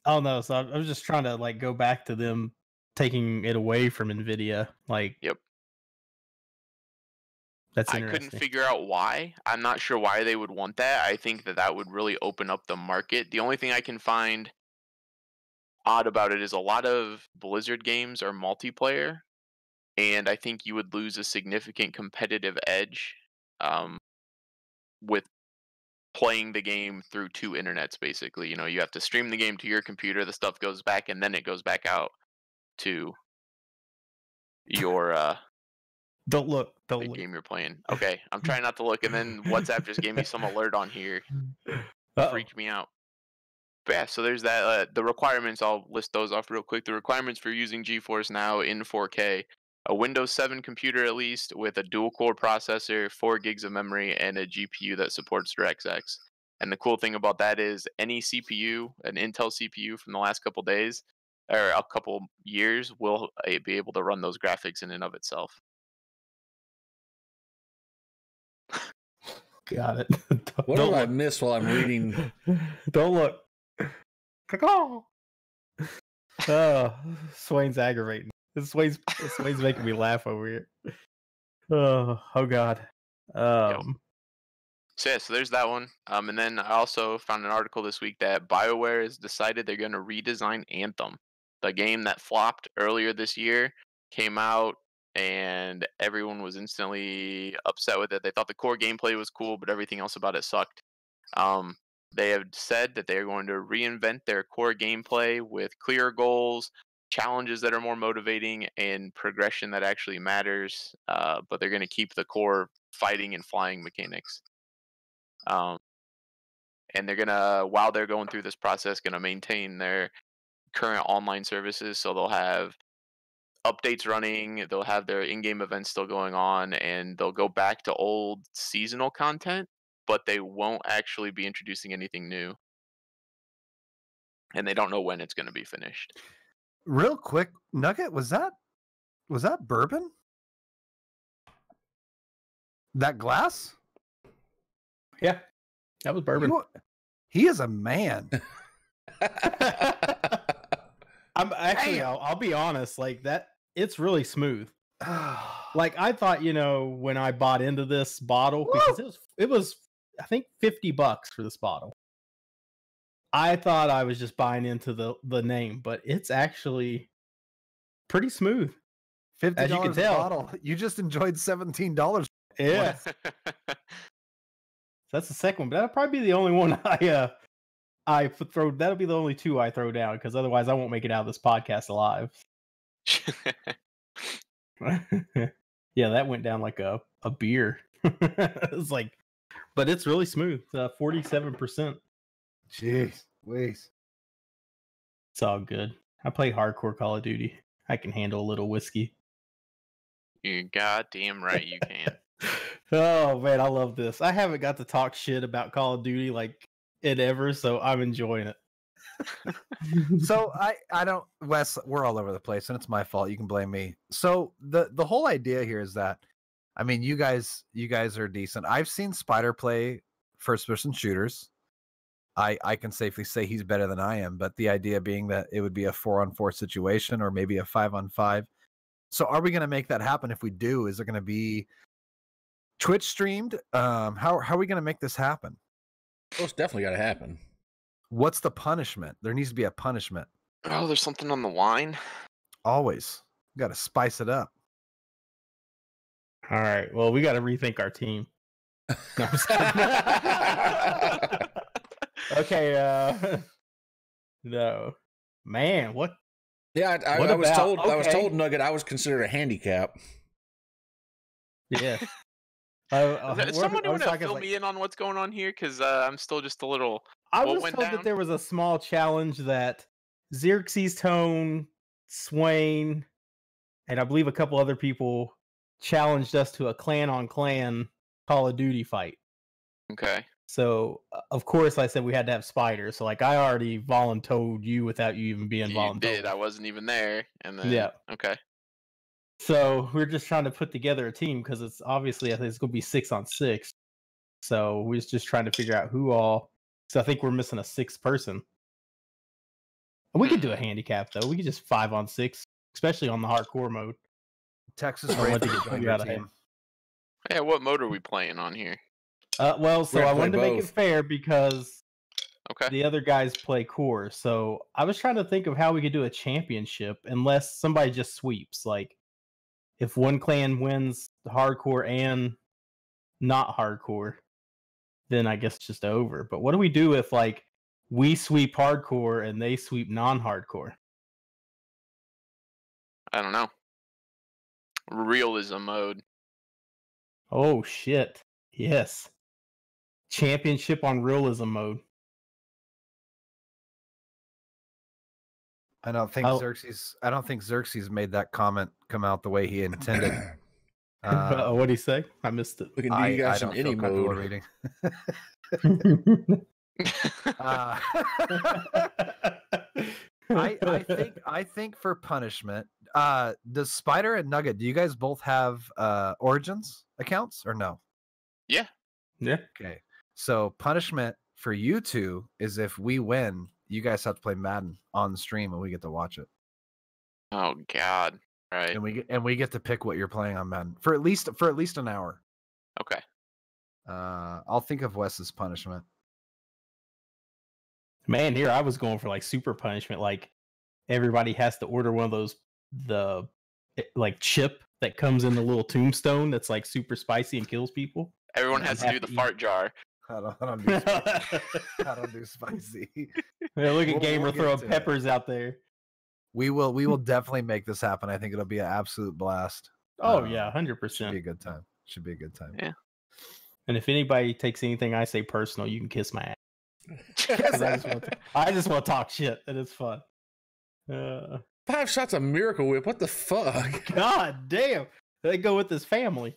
Oh no, so I was just trying to go back to them taking it away from Nvidia. Yep. That's I interesting. couldn't figure out why. I'm not sure why they would want that. I think that would really open up the market. The only thing I can find odd about it is a lot of Blizzard games are multiplayer, and I think you would lose a significant competitive edge with playing the game through two internets, basically. You have to stream the game to your computer, the stuff goes back, and then it goes back out to your Don't look. the game you're playing. Okay, I'm trying not to look, and then WhatsApp just gave me some alert on here. Freaked me out. But yeah, so there's that. The requirements, I'll list those off real quick. The requirements for using GeForce Now in 4K: a Windows 7 computer at least with a dual-core processor, 4 gigs of memory, and a GPU that supports DirectX. And the cool thing about that is any CPU, an Intel CPU from the last couple days or a couple years, will be able to run those graphics in and of itself. Got it. What Don't do I look. miss while I'm reading? Don't look. Caw. Oh, Swain's aggravating. Swain's making me laugh over here. Oh God. So there's that one. And then I also found an article this week that BioWare has decided they're going to redesign Anthem. The game that flopped earlier this year came out, and everyone was instantly upset with it. They thought the core gameplay was cool, but everything else about it sucked. They have said that they are going to reinvent their core gameplay with clearer goals, challenges that are more motivating, and progression that actually matters. But they're going to keep the core fighting and flying mechanics. And they're gonna, while they're going through this process, gonna maintain their current online services. So they'll have updates running, they'll have their in-game events still going on, and they'll go back to old seasonal content. but they won't actually be introducing anything new. And they don't know when it's going to be finished. Real quick, Nugget, was that bourbon? That glass? Yeah, that was bourbon. He is a man. I'm actually, I'll be honest, like that, it's really smooth. Like I thought, when I bought into this bottle, because it was I think $50 for this bottle. I thought I was just buying into the name, but it's actually pretty smooth. $50 as you can tell. a bottle. You just enjoyed $17. Yeah. That's the second one, but that'll probably be the only one I throw. That'll be the only two I throw down, because otherwise I won't make it out of this podcast alive. Yeah, that went down like a beer. It's like, but it's really smooth. 47%. Jeez, please. It's all good. I play hardcore Call of Duty. I can handle a little whiskey. You're goddamn right you can. Oh man, I love this. I haven't got to talk shit about Call of Duty like it ever, so I'm enjoying it. So I don't, Wes, we're all over the place, and it's my fault. You can blame me. So the whole idea here is that, I mean, you guys are decent. I've seen Spider play first person shooters. I can safely say he's better than I am, but the idea being that it would be a 4-on-4 situation or maybe a 5-on-5. So are we going to make that happen? If we do, is it going to be Twitch streamed? How are we going to make this happen? Well, it's definitely got to happen. What's the punishment? There needs to be a punishment. Oh, there's something on the line? Always. Got to spice it up. All right. Well, we got to rethink our team. No, I'm just kidding. Okay. No. Man, what? Yeah, I was told Nugget I was considered a handicap. Yeah. Someone want to fill me in on what's going on here? Because I'm still just a little... I was told that there was a small challenge that Xerxes Tone, Swain, and I believe a couple other people challenged us to a clan-on-clan Call of Duty fight. Okay. So, of course, I said we had to have spiders. So, like, I already voluntold you without you even being voluntold. You did. I wasn't even there. And then, yeah. Okay. So, we're just trying to put together a team because it's obviously, I think it's going to be 6-on-6. So, we're just trying to figure out who all. So, I think we're missing a 6th person. We could do a handicap, though. We could just 5-on-6, especially on the hardcore mode. Texas I want to Rangers get you out of here. Yeah, what mode are we playing on here? Well, so I wanted to make it fair because the other guys play core. So I was trying to think of how we could do a championship unless somebody just sweeps. Like if one clan wins hardcore and not hardcore, then I guess it's just over. But what do we do if like we sweep hardcore and they sweep non-hardcore? I don't know. Realism mode. Oh shit. Yes. Championship on realism mode. I don't think Xerxes made that comment come out the way he intended. What did he say? I missed it. We can do you guys some any mode reading. I think for punishment, does Spider and Nugget, do you guys both have Origins accounts or no? Yeah. Okay. So punishment for you two is if we win, you guys have to play Madden on the stream and we get to watch it. Oh God. Right. And we get to pick what you're playing on Madden for at least an hour. Okay. I'll think of Wes's punishment. Man, here I was going for like super punishment. Like everybody has to order one of those like chip that comes in the little tombstone that's like super spicy and kills people. Everyone has to do the fart jar. I don't do spicy. I don't do spicy. Yeah, look at Gamer throwing peppers out there. We will definitely make this happen. I think it'll be an absolute blast. Oh yeah, 100%. Should be a good time. Yeah. And if anybody takes anything I say personal, you can kiss my ass. I just want to talk shit, and it's fun. 5 shots of Miracle Whip. What the fuck? God damn! They go with his family.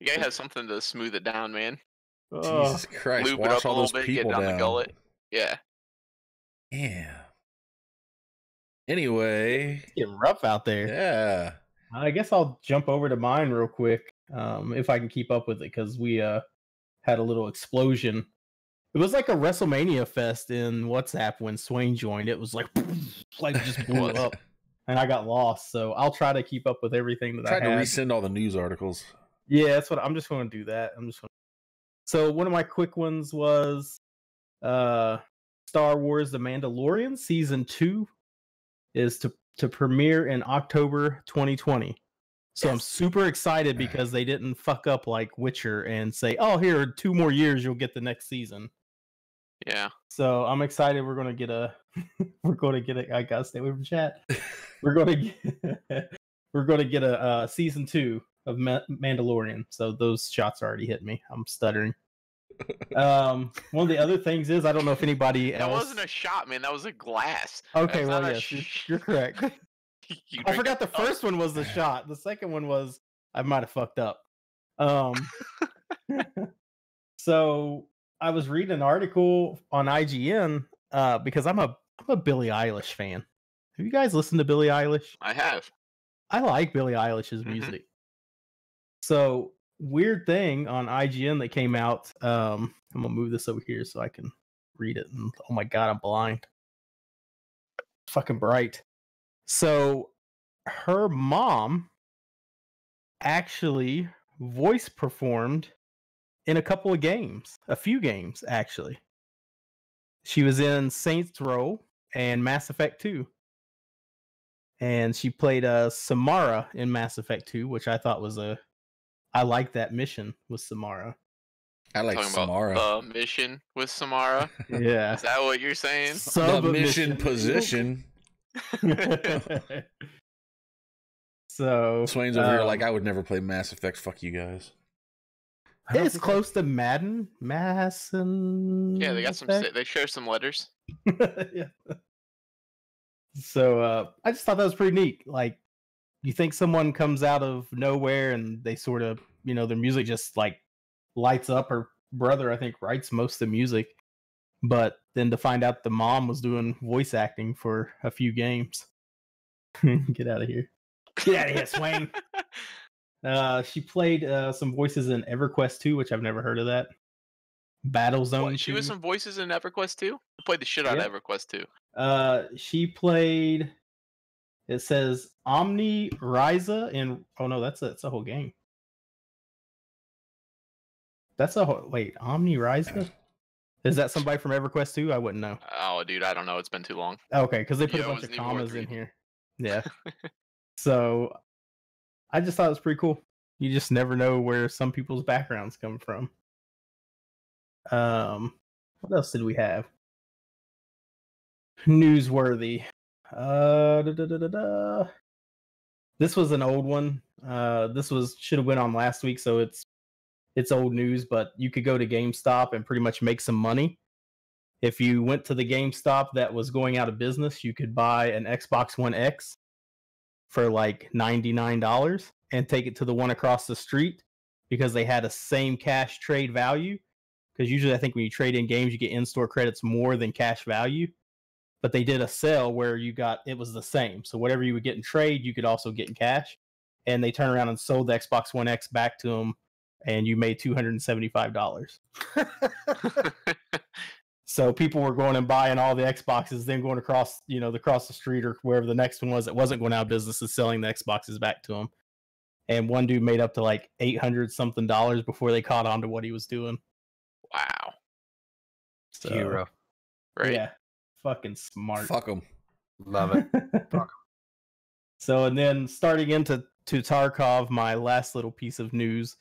You gotta have something to smooth it down, man. Jesus Christ! Lube it Wash up a all little those bit, get people down the down. gullet. Yeah. Yeah. Anyway, It's getting rough out there. yeah. I guess I'll jump over to mine real quick, if I can keep up with it, because we had a little explosion. It was like a WrestleMania fest in WhatsApp when Swain joined. It was like just blew What? up, and I got lost. So I'll try to keep up with everything that Tried I to had. resend all the news articles. Yeah, that's what I'm just going to do. That So one of my quick ones was Star Wars: The Mandalorian season 2 is to premiere in October 2020. So I'm super excited because they didn't fuck up like Witcher and say, "Oh, here, 2 more years, you'll get the next season." Yeah. So I'm excited. We're gonna get a. I gotta stay away from chat. We're gonna get a season 2 of Mandalorian. So those shots already hit me. I'm stuttering. One of the other things is I don't know if anybody else. That wasn't a shot, man. That was a glass. Okay, That's well, not a yes, you're correct. You I drink forgot a the cup. first one was the shot. The second one was I might have fucked up. So I was reading an article on IGN because I'm a Billie Eilish fan. Have you guys listened to Billie Eilish? I have. I like Billie Eilish's music. So weird thing on IGN that came out. I'm gonna move this over here so I can read it. And, oh my god, I'm blind. Fucking bright. So her mom actually voice performed in a couple of games, a few games actually. She was in Saints Row and Mass Effect 2. And she played Samara in Mass Effect 2, which I thought was I like that mission with Samara. I like Talking Samara. about the mission with Samara. Yeah. Is that what you're saying? The mission position. So Swain's over here like I would never play Mass Effect. Fuck you guys. it's close to Madden. Masson. Yeah, they got some. They share some letters. Yeah. So I just thought that was pretty neat. Like, you think someone comes out of nowhere and they sort of, their music just like lights up. Her brother, I think, writes most of the music, but then to find out the mom was doing voice acting for a few games. Get out of here. Get out of here, Swain. She played some voices in EverQuest 2, which I've never heard of that. Battlezone. What, she was some voices in EverQuest 2? I played the shit out of EverQuest 2. She played. It says Omni Ryza in. Oh no, that's a whole game. That's a whole. Wait, Omni Ryza? Is that somebody from EverQuest 2? I wouldn't know. Oh, dude, I don't know. It's been too long. Okay, because they put Yeah, a it bunch of wasn't even worth commas in reading. here. Yeah. So I just thought it was pretty cool. You just never know where some people's backgrounds come from. What else did we have? Newsworthy. This was an old one. This should have went on last week, so it's old news, but you could go to GameStop and pretty much make some money. If you went to the GameStop that was going out of business, you could buy an Xbox One X for like $99 and take it to the one across the street because they had a same cash trade value. Because usually I think when you trade in games, you get in-store credits more than cash value. But they did a sale where it was the same. So whatever you would get in trade, you could also get in cash. And they turned around and sold the Xbox One X back to them, and you made $275. So people were going and buying all the Xboxes, then going across, across the street or wherever the next one was that wasn't going out of business and selling the Xboxes back to them. And one dude made up to like $800 something before they caught on to what he was doing. Wow. So, Hero. Right. Yeah. Fucking smart. Fuck them. Love it. So, and then starting into Tarkov, my last little piece of news.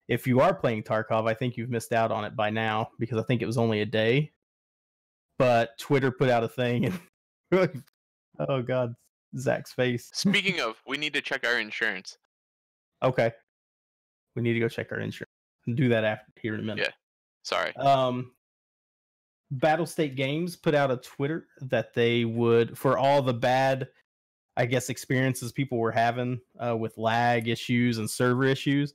If you are playing Tarkov, I think you've missed out on it by now because I think it was only a day. But Twitter put out a thing and oh god, Zach's face. Speaking of, we need to check our insurance. Okay. We need to go check our insurance. Do that after here in a minute. Yeah. Sorry. Battle State Games put out a Twitter that they would, for all the bad, I guess, experiences people were having with lag issues and server issues,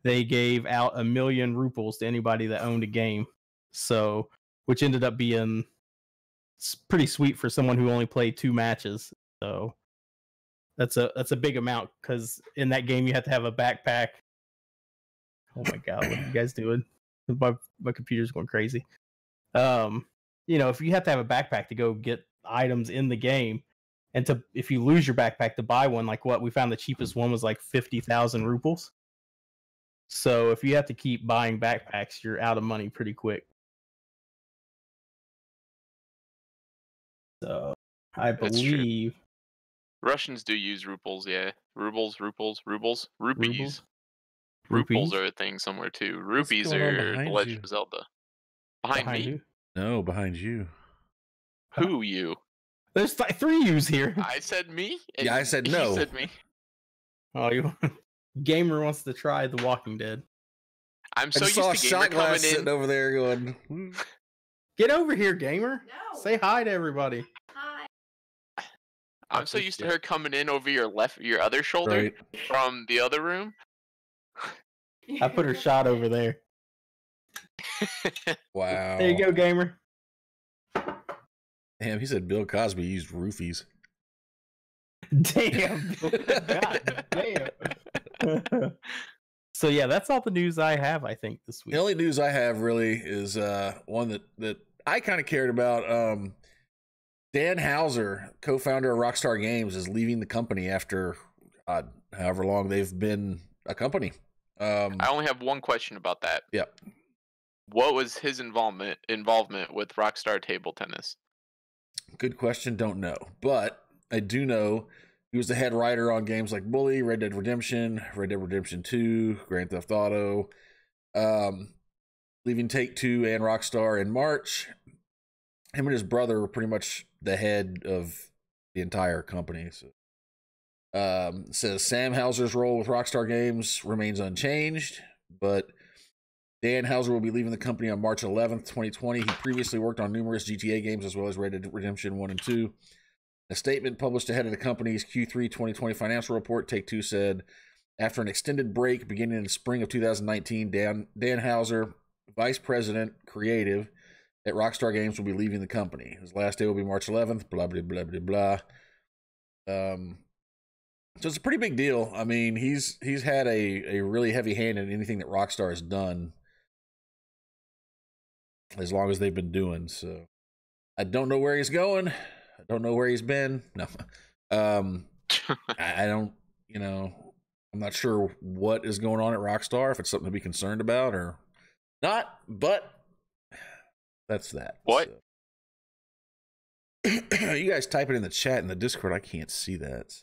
they gave out 1 million ruples to anybody that owned a game. So, which ended up being pretty sweet for someone who only played 2 matches. So that's a big amount, because in that game you have to have a backpack. Oh my god, what are you guys doing? My computer's going crazy. If you have to have a backpack to go get items in the game, and if you lose your backpack to buy one, like what we found, the cheapest one was like 50,000 ruples. So if you have to keep buying backpacks, you're out of money pretty quick. So I believe Russians do use ruples, yeah. Rubles, rupees. Rupees? Ruples are a thing somewhere too. Rupees are the Legend of Zelda. Behind me? Who? No, behind you. Who you? There's 3 yous here. I said me? Yeah, I said no. You said me. Oh, Gamer wants to try The Walking Dead. I'm so I used saw a to Gamer shot glass coming sitting in. over there going. "Woo." Get over here, Gamer. No. Say hi to everybody. Hi. I'm so used to her coming in over your other shoulder Right. from the other room. I put her shot over there. Wow. There you go, Gamer. Damn, he said Bill Cosby used roofies. Damn. God damn. So yeah, that's all the news I have, I think, this week. The only news I have really is one that I kind of cared about. Dan Houser, co-founder of Rockstar Games, is leaving the company after however long they've been a company. I only have one question about that. Yeah. What was his involvement with Rockstar Table Tennis? Good question. Don't know. But I do know he was the head writer on games like Bully, Red Dead Redemption 2, Grand Theft Auto, leaving Take-Two and Rockstar in March. Him and his brother were pretty much the head of the entire company. So, says Sam Houser's role with Rockstar Games remains unchanged, but Dan Houser will be leaving the company on March 11th, 2020. He previously worked on numerous GTA games as well as Red Dead Redemption 1 and 2. A statement published ahead of the company's Q3 2020 financial report, Take-Two said, after an extended break beginning in the spring of 2019, Dan Houser, Vice President, Creative at Rockstar Games, will be leaving the company. His last day will be March 11th, blah, blah, blah, blah, blah. So it's a pretty big deal. I mean, he's had a really heavy hand in anything that Rockstar has done as long as they've been doing. So I don't know where he's going. I don't know where he's been. No. I don't, I'm not sure what is going on at Rockstar, if it's something to be concerned about or not, but that's that. What? So. You guys type it in the chat in the Discord. I can't see that.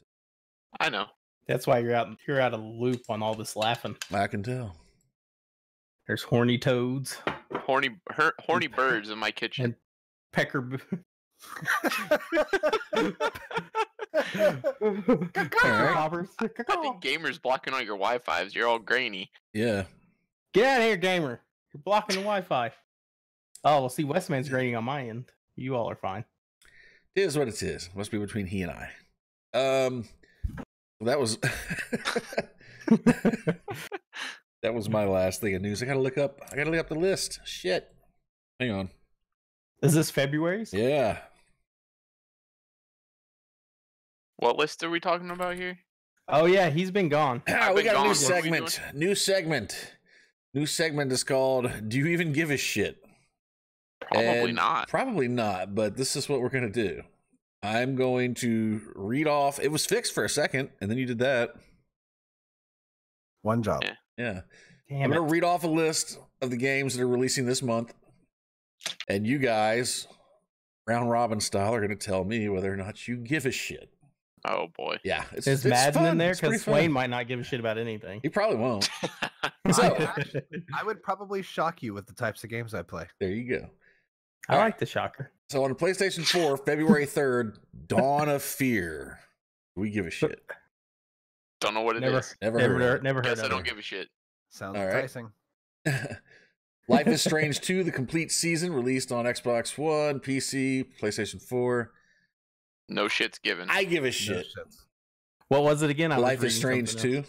I know. That's why you're out of the loop on all this laughing. I can tell. There's horny toads. Horny birds in my kitchen. And pecker. Poppers. I think Gamer's blocking all your Wi-Fi's. You're all grainy. Yeah. Get out of here, Gamer. You're blocking the Wi-Fi. Oh, well, see, Westman's grading on my end. You all are fine. It is what it is. Must be between he and I. That was that was my last thing of news. I gotta look up the list. Shit. Hang on. Is this February's? Yeah. What list are we talking about here? Oh yeah, he's been gone. We been got a gone. new What are we segment. New segment is called Do You Even Give a Shit? Probably not. Probably not, but this is what we're gonna do. I'm going to read off. It was fixed for a second, and then you did that. One job. Yeah. Damn I'm it. going to read off a list of the games that are releasing this month. And you guys, round robin style, are going to tell me whether or not you give a shit. Oh boy. Yeah. Is Madden fun. in there? It's pretty Because fun. Swain might not give a shit about anything. He probably won't. I would probably shock you with the types of games I play. There you go. I like the shocker. So on the PlayStation 4, February 3rd, Dawn of Fear. We give a shit. Don't know what it Never, is. Never heard never Guess heard I of don't it. give a shit. Sounds All right. enticing. Life is Strange 2, the complete season, released on Xbox One, PC, PlayStation 4. No shit's given. I give a No shit. shits. What was it again? I was Life is reading Strange something 2. else.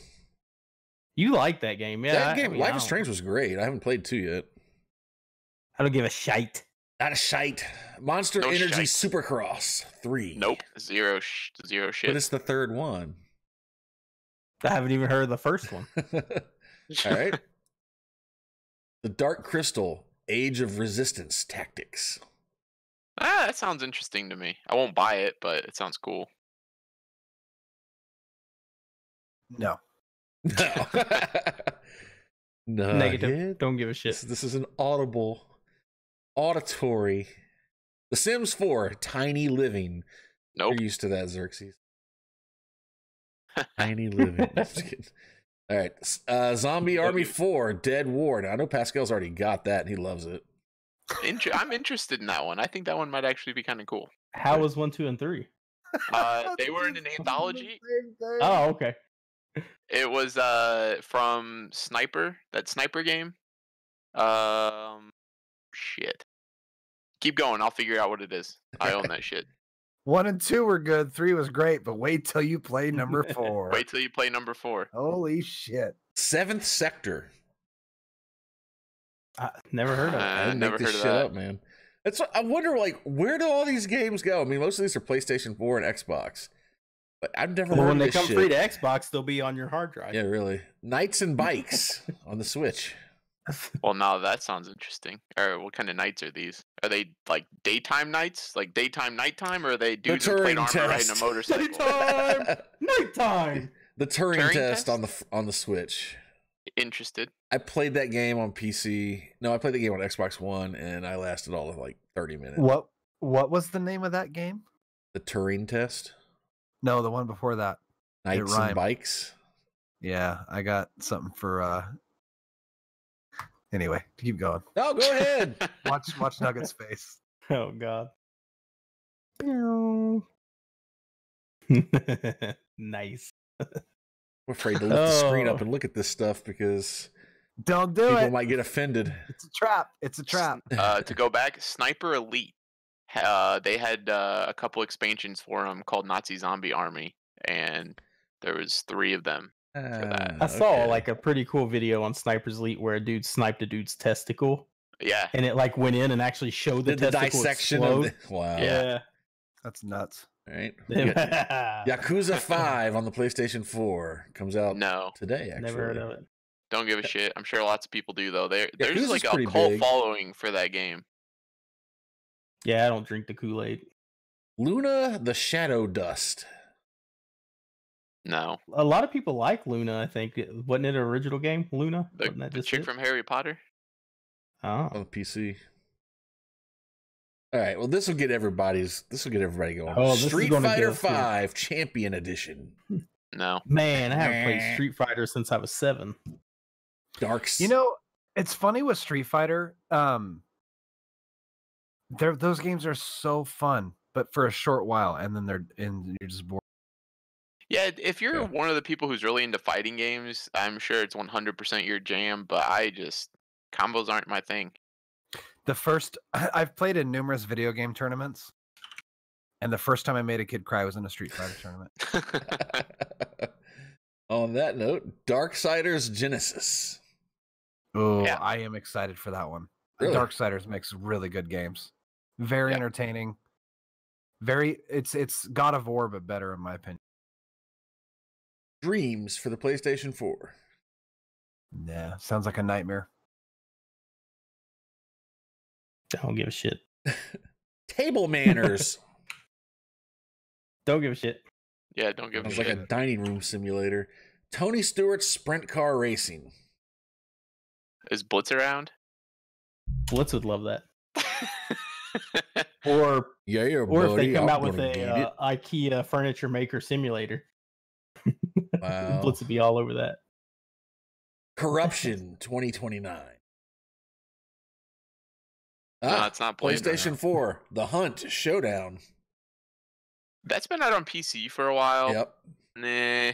You like that game, yeah? That game, I mean, Life is Strange, was great. I haven't played 2 yet. I don't give a shite. Not a shite. Monster No Energy shite. Supercross 3. Nope. Zero shit. But it's the third one. I haven't even heard of the first one. All right. The Dark Crystal, Age of Resistance Tactics. That sounds interesting to me. I won't buy it, but it sounds cool. No. No. No. Negative. Don't give a shit. This is an auditory. The Sims 4, Tiny Living. Nope. You're used to that, Xerxes. Tiny Living. No, just kidding. All right. Zombie Army 4, Dead War. Now, I know Pascal's already got that, and he loves it. I'm interested in that one. I think that one might actually be kind of cool. How was 1, 2, and 3? They were in an anthology. Oh, okay. It was from Sniper, that Sniper game. Shit. Keep going. I'll figure out what it is. I own that shit. 1 and 2 were good. 3 was great, but wait till you play number 4. Wait till you play number 4. Holy shit! 7th Sector. I never heard of it. I didn't never make this heard of shit that. up, man. That's what, I wonder, like, where do all these games go? I mean, most of these are PlayStation 4 and Xbox. But I've never Well, heard when of they this come shit. free to Xbox, they'll be on your hard drive. Yeah, really. Knights and Bikes on the Switch. Well, now that sounds interesting. Or what kind of nights are these? Are they like daytime nights, like daytime, nighttime, or are they dudes in plate Turing armor riding a test. motorcycle? Nighttime! Nighttime! The Turing, Turing test test? on the Switch. Interested? I played that game on PC. No, I played the game on Xbox One, and I lasted all of like 30 minutes. What was the name of that game? The Turing test. No, the one before that. Knights and rhymed. Bikes. Yeah, I got something for. Anyway, keep going. Oh, go ahead. Watch Nugget's face. Oh, God. Nice. I'm afraid to lift the screen up Oh. and look at this stuff because Don't do people it. might get offended. It's a trap. It's a trap. To go back, Sniper Elite. They had a couple expansions for them called Nazi Zombie Army, and there was 3 of them. that. I saw Okay. like a pretty cool video on Sniper's Elite where a dude sniped a dude's testicle, Yeah, and it like went in and actually showed the the testicle dissection explode. of the, wow. Yeah. That's nuts. All right. Yeah. Yakuza 5 on the PlayStation 4 comes out no, today, actually. Never heard of it. don't give a shit. I'm sure lots of people do though. There's Yakuza's like a pretty cult big. following for that game. Yeah, I don't drink the Kool-Aid. Luna the Shadow Dust. No, A lot of people like Luna, I think. Wasn't it an original game, Luna? Wasn't that the just chick it? from Harry Potter. Oh. On the PC. All right. Well, this will get everybody going. Oh, this is Street gonna get Fighter us here. 5 Champion Edition. No, Man, I haven't played Street Fighter since I was 7. Darks. You know, it's funny with Street Fighter. Those games are so fun, but for a short while, and then you're just bored. yeah. If you're Yeah. one of the people who's really into fighting games, I'm sure it's 100% your jam. But combos aren't my thing. I've played in numerous video game tournaments, and the first time I made a kid cry was in a Street Fighter tournament. On that note, Darksiders Genesis. Oh, Yeah. I am excited for that one. Really? Darksiders makes really good games. Very Yeah. entertaining. It's God of War, but better in my opinion. Dreams for the PlayStation 4. Yeah, sounds like a nightmare. I don't give a shit. Table Manners. Don't give a shit. Yeah, don't give a Sounds like shit. a dining room simulator. Tony Stewart's Sprint Car Racing. Is Blitz around? Blitz would love that. Or Yeah, or if they buddy, come I'm out with gonna get it. a IKEA furniture maker simulator, Wow. Blitz would be all over that. Corruption 2029. No, it's not played right PlayStation now. 4, The Hunt Showdown. That's been out on PC for a while. Yep. Nah.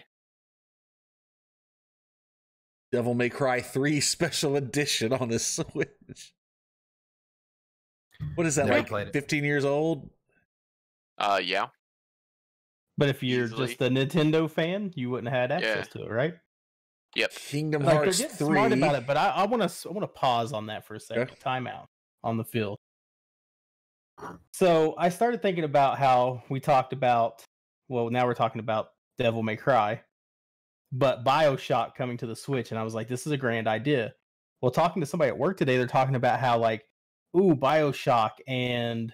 Devil May Cry 3 Special Edition on the Switch. What is that, Never like played it. 15 years old? Yeah. But if you're Easily. just a Nintendo fan, you wouldn't have had access to it, right? Yep. Kingdom Like Hearts they're getting 3. smart about it, but I want to pause on that for a second. Okay. Time out on the field. So I started thinking about how we talked about. Well, now we're talking about Devil May Cry, but BioShock coming to the Switch, and I was like, this is a grand idea. Well, talking to somebody at work today, they're talking about how like, ooh, BioShock and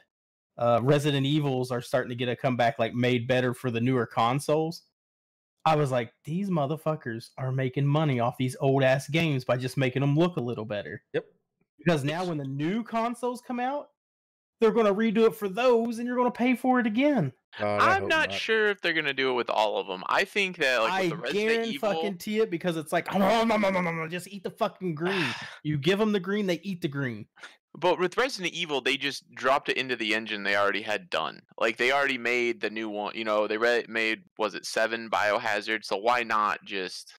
Resident Evils are starting to get a comeback, like made better for the newer consoles. I was like, these motherfuckers are making money off these old ass games by just making them look a little better. Yep. Because now when the new consoles come out, they're going to redo it for those, and you're going to pay for it again. God, I I'm hope not sure if they're gonna do it with all of them. I think that like with the I Resident Evil, guarantee it because it's like, no, just eat the fucking green. You give them the green, they eat the green. but with Resident Evil, they just dropped it into the engine they already had done. Like they already made the new one. You know, they made, was it 7 Biohazard? So why not just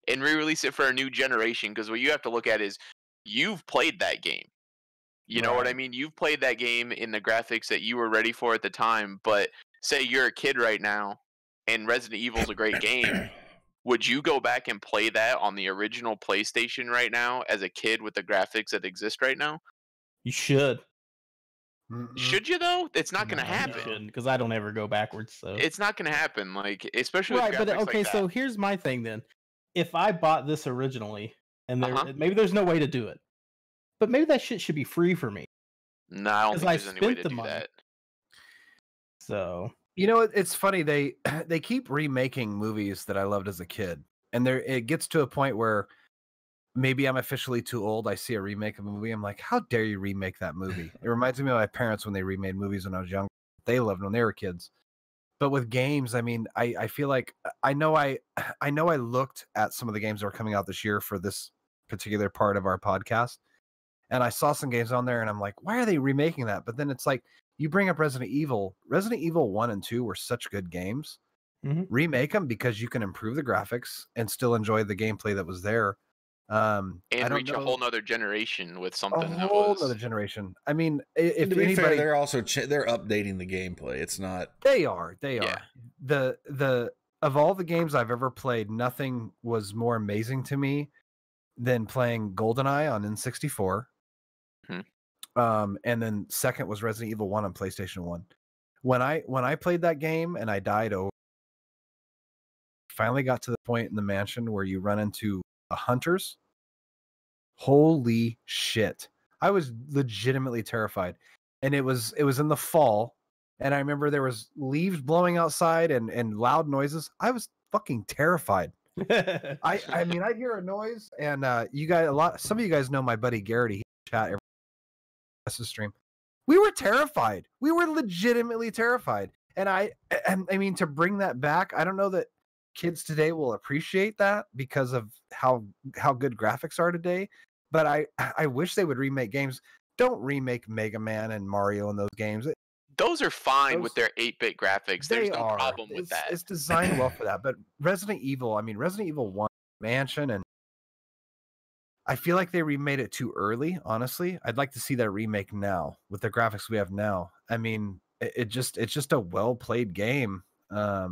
and re-release it for a new generation? Because what you have to look at is you've played that game. You know what I Right. mean? You've played that game in the graphics that you were ready for at the time. But say you're a kid right now, and Resident Evil's a great game. Would you go back and play that on the original PlayStation right now as a kid with the graphics that exist right now? You should. Should you though? It's not going to No, You happen. shouldn't, because I don't ever go backwards. So It's not going to happen. Like especially right, with but graphics okay. like So that. here's my thing then. If I bought this originally, and Uh-huh. maybe there's no way to do it, but maybe that shit should be free for me. No, I don't 'Cause think I there's any way spent to the do money. that. So it's funny they keep remaking movies that I loved as a kid, and it gets to a point where maybe I'm officially too old. I see a remake of a movie, I'm like, how dare you remake that movie? It reminds me of my parents when they remade movies when I was young. They loved when they were kids. But with games, I mean, I feel like I know I looked at some of the games that were coming out this year for this particular part of our podcast, and I saw some games on there, and I'm like, why are they remaking that? But then it's like, you bring up Resident Evil. Resident Evil 1 and 2 were such good games. Mhm. Remake them because you can improve the graphics and still enjoy the gameplay that was there. I And don't reach a know, whole nother generation with a something that whole was other generation. I mean, And if to be fair, anybody, they're also they're updating the gameplay. It's not. they are. Yeah. The of all the games I've ever played, nothing was more amazing to me than playing GoldenEye on N64. And then second was Resident Evil 1 on PlayStation 1. When I played that game and I died over, finally got to the point in the mansion where you run into hunters. Holy shit. I was legitimately terrified. And it was in the fall, and I remember there was leaves blowing outside and loud noises. I was fucking terrified. I mean, I'd hear a noise, and you guys, some of you guys know my buddy Garrett. He chat every stream. We were terrified. We were legitimately terrified. And I mean, to bring that back, I don't know that kids today will appreciate that because of how good graphics are today. But I wish they would remake games. Don't remake Mega Man and Mario in those games. Those are fine with their 8-bit graphics. There's no problem with that. It's designed well for that. But Resident Evil, I mean, Resident Evil 1 Mansion, and I feel like they remade it too early, honestly. I'd like to see that remake now with the graphics we have now. I mean, it's just a well-played game. There's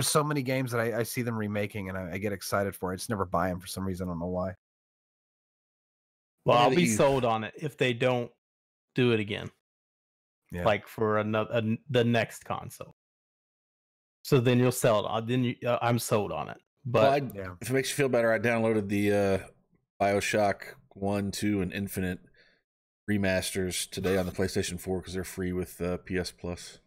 so many games that I see them remaking, and I get excited for it. I just never buy them for some reason. I don't know why. well, Funny I'll that be you- sold on it if they don't do it again. Yeah. Like for the next console. So then you'll sell it. Then I'm sold on it. But Well, Yeah. if it makes you feel better, I downloaded the BioShock 1, 2, and Infinite remasters today on the PlayStation 4 because they're free with PS Plus.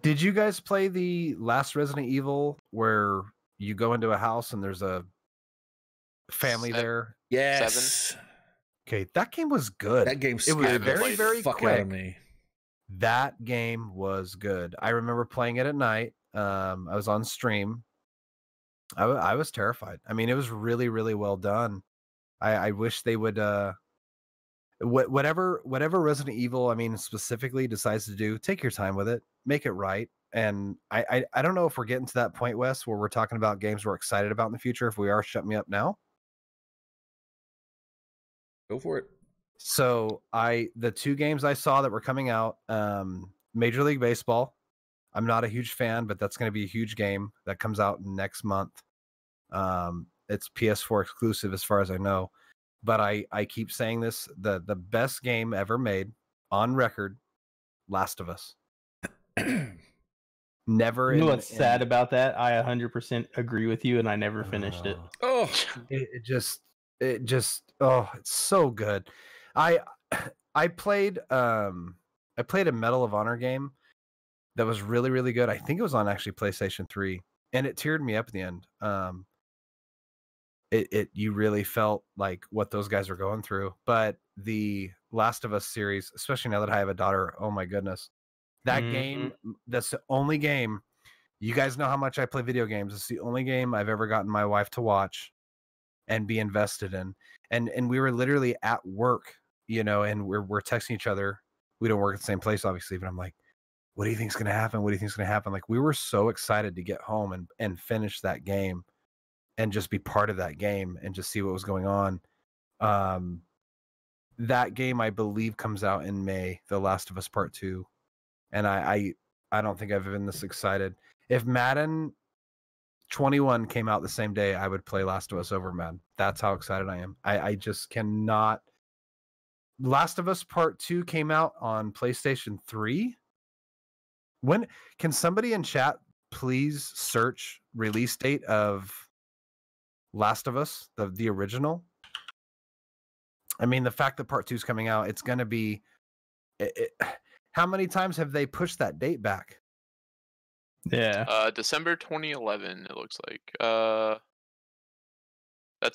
Did you guys play the last Resident Evil where you go into a house and there's a family there? Yes. Okay, that game was good. That game It was scared very, the very fuck quick. out of me. That game was good. I remember playing it at night. I was on stream. I was terrified. I mean, it was really, really well done. I wish they would whatever Resident Evil, I mean, specifically decides to do, take your time with it, make it right. And I don't know if we're getting to that point, Wes, where we're talking about games we're excited about in the future. If we are, shut me up now. Go for it. So the two games I saw that were coming out, Major League Baseball. I'm not a huge fan, but that's going to be a huge game that comes out next month. It's PS4 exclusive as far as I know. But I keep saying this, the best game ever made on record, Last of Us. Never. You know what's sad about that? I 100% agree with you, and I never finished it. Oh, it just it's so good. I played a Medal of Honor game that was really, really good. I think it was on actually PlayStation 3, and it teared me up at the end. You really felt like what those guys were going through. But the Last of Us series, especially now that I have a daughter, oh my goodness. That game, that's the only game. You guys know how much I play video games. It's the only game I've ever gotten my wife to watch and be invested in. And we were literally at work, and we're texting each other. We don't work at the same place, obviously, but I'm like, what do you think's going to happen? What do you think's going to happen? Like, we were so excited to get home and finish that game and just be part of that game and just see what was going on. That game, I believe, comes out in May, The Last of Us Part 2. And I don't think I've been this excited. If Madden 21 came out the same day, I would play Last of Us over Madden. That's how excited I am. I just cannot. Last of Us Part 2 came out on PlayStation 3. When can somebody in chat please search release date of Last of Us, the original? I mean, the fact that Part 2 is coming out, it's going to be... How many times have they pushed that date back? Yeah. December 2011, it looks like. That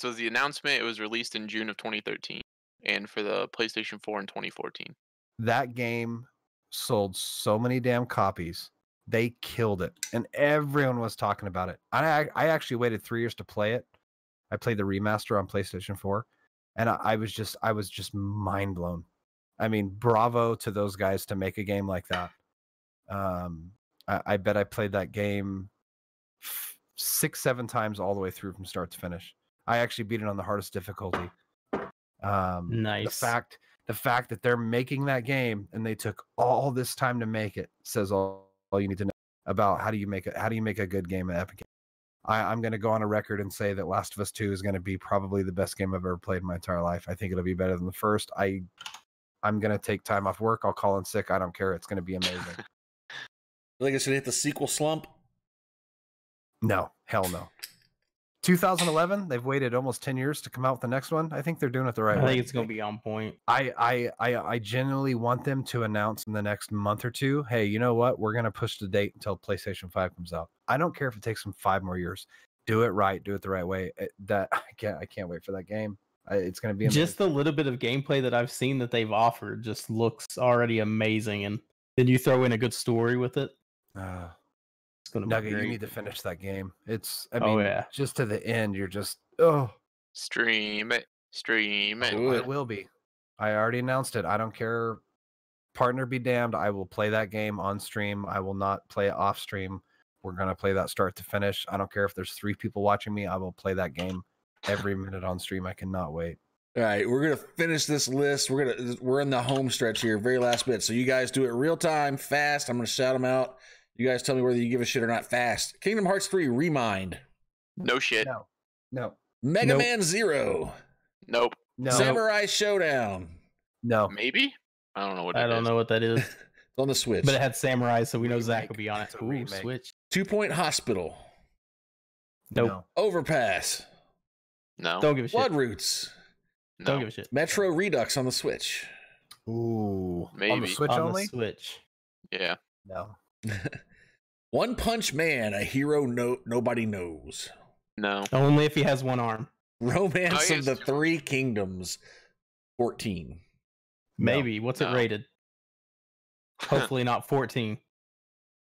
was the announcement. It was released in June of 2013, and for the PlayStation 4 in 2014. That game sold so many damn copies. They killed it, and everyone was talking about it. I actually waited 3 years to play it. I played the remaster on PlayStation 4, and I was just mind blown. I mean, bravo to those guys to make a game like that. I bet I played that game 6-7 times all the way through from start to finish. I actually beat it on the hardest difficulty. Nice. The fact that they're making that game and they took all this time to make it says all you need to know about how do you make a good game, an epic game. I'm going to go on a record and say that Last of Us 2 is going to be probably the best game I've ever played in my entire life. I think it'll be better than the first. I'm going to take time off work. I'll call in sick. I don't care. It's going to be amazing. I think it's going to hit the sequel slump. No, hell no. 2011, they've waited almost 10 years to come out with the next one. I think they're doing it the right way. I think it's going to be on point. I genuinely want them to announce in the next month or two, hey, you know what? We're going to push the date until PlayStation 5 comes out. I don't care if it takes them 5 more years. Do it right. Do it the right way. I can't wait for that game. It's going to be amazing. Just a little bit of gameplay that I've seen that they've offered just looks already amazing, and then you throw in a good story with it. It's going to be Nugget, great. you need to finish that game. Just to the end, you're just stream it. It will be. I already announced it. I don't care. Partner be damned. I will play that game on stream. I will not play it off stream. We're going to play that start to finish. I don't care if there's 3 people watching me. I will play that game every minute on stream. I cannot wait. All right, we're gonna finish this list. We're in the home stretch here, very last bit. So you guys do it real time, fast. I'm gonna shout them out. You guys tell me whether you give a shit or not. Fast. Kingdom Hearts 3 Remind. No shit. No. Mega Man 0. Nope. No. Samurai Showdown. No. Maybe. I don't know what. I don't know what that is. It's on the Switch. But it had Samurai, so we know Zach Remake. will be on it. It's a Ooh, remake. Switch. 2 Point Hospital. Nope. No. Overpass. No. Don't give a shit. Blood Roots. No. Don't give a shit. Metro Redux on the Switch. Ooh. On the Maybe. Switch On only? the Switch. Yeah. No. One Punch Man, a hero nobody knows. No. Only if he has one arm. Romance Oh, of the yes. 3 Kingdoms. 14. Maybe. What's it No. rated? Hopefully not 14.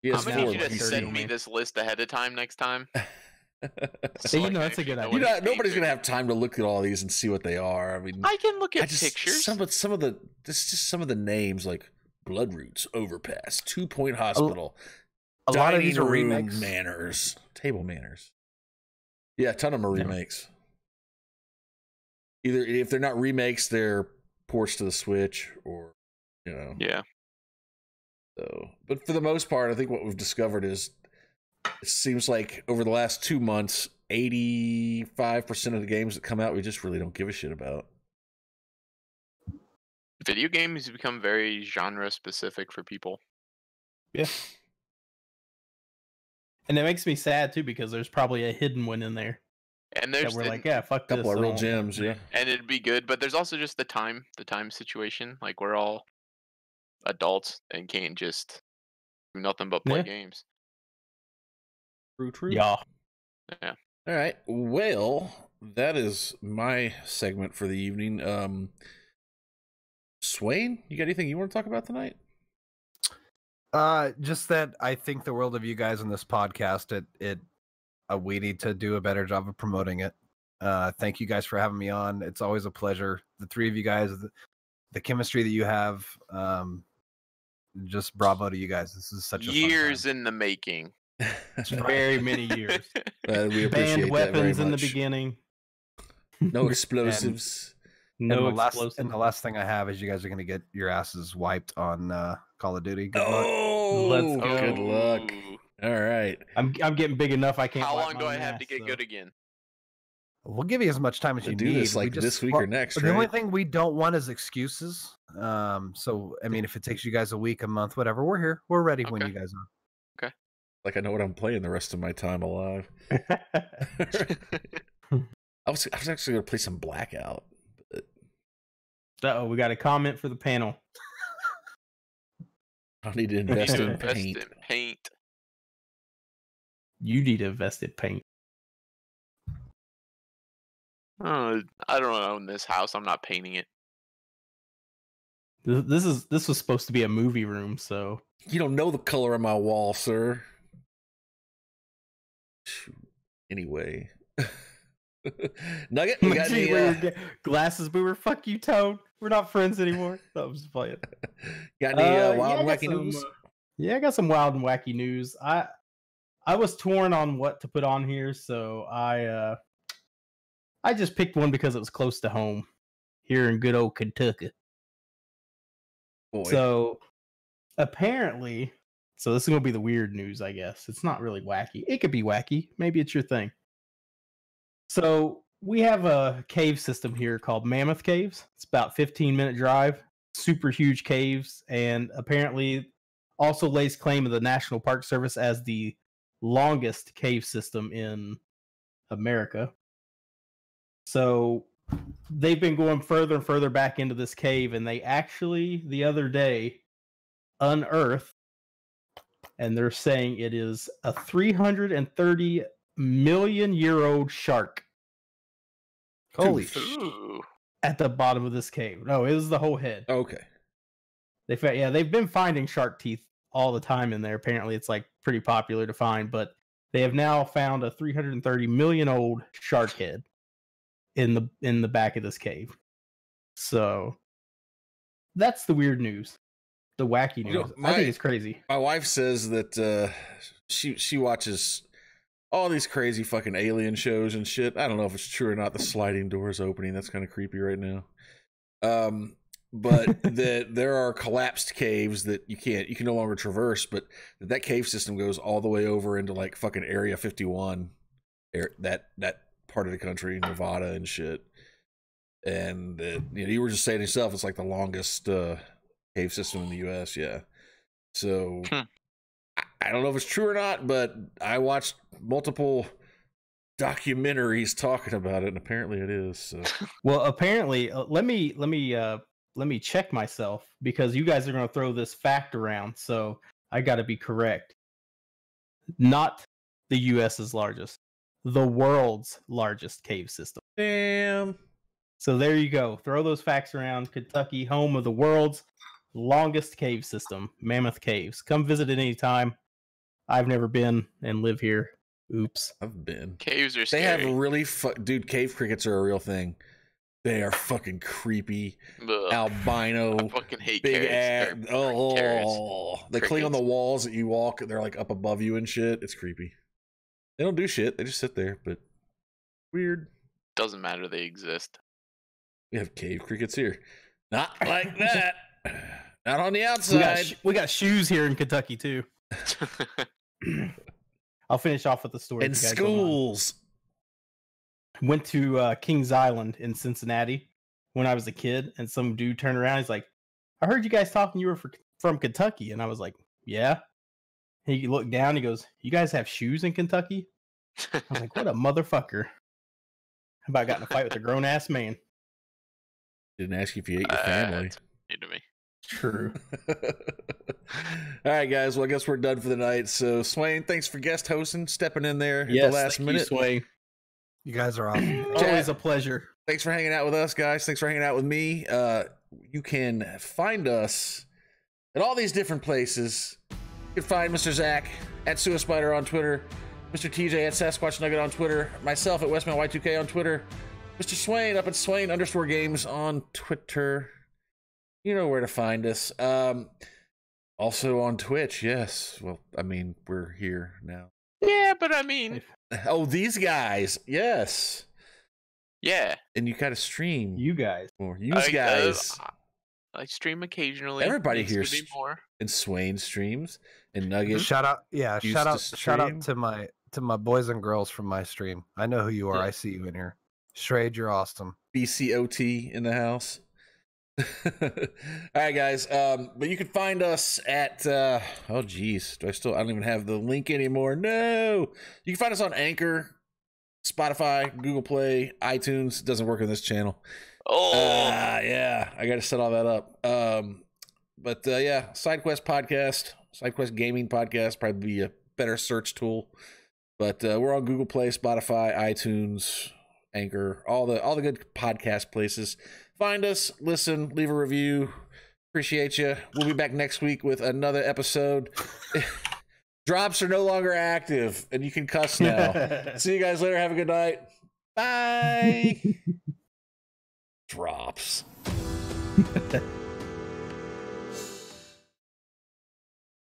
I'm PS4. gonna need you to PC. send me this list ahead of time next time. So, I can that's a actually good know idea. what these Nobody's games gonna are. have time to look at all these and see what they are. I mean, I can look I at just pictures. some of the names like Blood Roots, Overpass, 2 Point Hospital, A lot of these are Dining Room remakes. Manners, Table Manners. Yeah, a ton of them are Yeah. remakes. Either if they're not remakes, they're ports to the Switch, or Yeah. So, but for the most part, I think what we've discovered is it seems like over the last 2 months, 85% of the games that come out, we just really don't give a shit about. Video games become very genre specific for people. Yeah. And it makes me sad too because there's probably a hidden one in there. And That there's we're like, yeah, fuck this. Couple of real so- gems, yeah. and it'd be good, but there's also just the time situation. Like we're all adults and can't just do nothing but play Yeah. games. True. Yeah. Yeah. All right. Well, that is my segment for the evening. Swain, you got anything you want to talk about tonight? Just that I think the world of you guys in this podcast. We need to do a better job of promoting it. Thank you guys for having me on. It's always a pleasure. The three of you guys, the chemistry that you have, just bravo to you guys. This is such a Years fun in the making. Very many years. We appreciate Banned that weapons very in the much. beginning. No explosives. No and explosives. the last thing I have is you guys are going to get your asses wiped on Call of Duty. Good luck. Oh, Let's go. good luck. Ooh. All right. I'm getting big enough. I can't. How wipe long my do I own have ass, to get so. good again? We'll give you as much time as To you do need. this like this week or next, The only right? thing we don't want is excuses. So I mean, if it takes you guys a week, a month, whatever, we're here. We're ready when Okay. you guys are. Like I know what I'm playing the rest of my time alive. I was actually going to play some Blackout. Uh-oh, we got a comment for the panel. I need to invest in Invest paint. in paint. You need to invest in paint. Oh, I don't own this house. I'm not painting it. This was supposed to be a movie room, so You don't know the color of my wall, sir. Shoot. Anyway. Nugget, you got Gee, any, wear your glasses boomer. Fuck you, Toad. We're not friends anymore. No, I'm just playing. got any wild Yeah, I and got wacky some, news? Yeah, I got some wild and wacky news. I was torn on what to put on here, so I just picked one because it was close to home here in good old Kentucky. Boy. So apparently, so this is gonna be the weird news, I guess. It's not really wacky. It could be wacky. Maybe it's your thing. So we have a cave system here called Mammoth Caves. It's about 15-minute drive, super huge caves, and apparently also lays claim to the National Park Service as the longest cave system in America. So they've been going further and further back into this cave, and they actually the other day unearthed, and they're saying it is a 330 million year old shark Holy Dude. shit. Ooh. at the bottom of this cave. No, it was the whole head. Okay. They've been finding shark teeth all the time in there. Apparently it's like pretty popular to find, but they have now found a 330 million old shark head in the back of this cave. So that's the weird news. The wacky news. You know, I think it's crazy. My wife says that she watches all these crazy fucking alien shows and shit. I don't know if it's true or not. The sliding doors opening, that's kind of creepy right now. But that there are collapsed caves that you can no longer traverse, but that cave system goes all the way over into like fucking Area 51, that part of the country, Nevada and shit. And you were just saying yourself, it's like the longest cave system in the U.S. Yeah. So I don't know if it's true or not, but I watched multiple documentaries talking about it, and apparently it is. So. Well, apparently, let me check myself because you guys are going to throw this fact around, so I got to be correct. Not the U.S.'s largest, the world's largest cave system. Damn. So there you go. Throw those facts around. Kentucky, home of the world's longest cave system, Mammoth Caves. Come visit it anytime. I've never been and live here. Oops. I've been. Caves are They scary. have really dude, cave crickets are a real thing. They are fucking creepy. Ugh. Albino. I fucking hate Big carrots. ass. Or carrots. Oh, they cling on the Crickets. walls that you walk. They're like up above you and shit. It's creepy. They don't do shit. They just sit there. But weird. Doesn't matter. They exist. We have cave crickets here. Not like that. Not on the We got, outside. we got shoes here in Kentucky too. I'll finish off with the story. In if you guys don't mind. schools. went to Kings Island in Cincinnati when I was a kid, and some dude turned around. He's like, "I heard you guys talking. You were from Kentucky," and I was like, "Yeah." He looked down. He goes, "You guys have shoes in Kentucky?" I was like, "What a motherfucker!" How about I got in a fight with a grown ass man? Didn't ask you if you ate your family. That's new to me. True. All right, guys. Well, I guess we're done for the night. So, Swain, thanks for guest hosting, stepping in there at the last minute. You, Swain. You guys are awesome. Always a pleasure. Thanks for hanging out with us, guys. Thanks for hanging out with me. You can find us at all these different places. You can find Mr. Zach at Suispider on Twitter, Mr. TJ at Sasquatch Nugget on Twitter, myself at WestmanY2K on Twitter, Mr. Swain up at Swain_games on Twitter. You know where to find us. Also on Twitch, yes. Well, I mean, we're here now. Yeah, but I mean, Oh, these guys, yes. yeah. And you got to stream. You guys. More. You guys. I stream occasionally. Everybody Needs here to be more. And Swain streams and Nugget. Shout out, yeah, used shout to out to my boys and girls from my stream. I know who you are. Yeah. I see you in here. Strayed, you're awesome. BCOT in the house. All right, guys. But you can find us at oh geez, I don't even have the link anymore. No, you can find us on Anchor, Spotify, Google Play, iTunes. It doesn't work on this channel. Oh, Yeah, I got to set all that up. But yeah, SideQuest podcast, SideQuest gaming podcast, probably be a better search tool. But we're on Google Play, Spotify, iTunes, Anchor, all the good podcast places. Find us, listen, leave a review. Appreciate you. We'll be back next week with another episode. Drops are no longer active, and you can cuss now. See you guys later. Have a good night. Bye. Drops.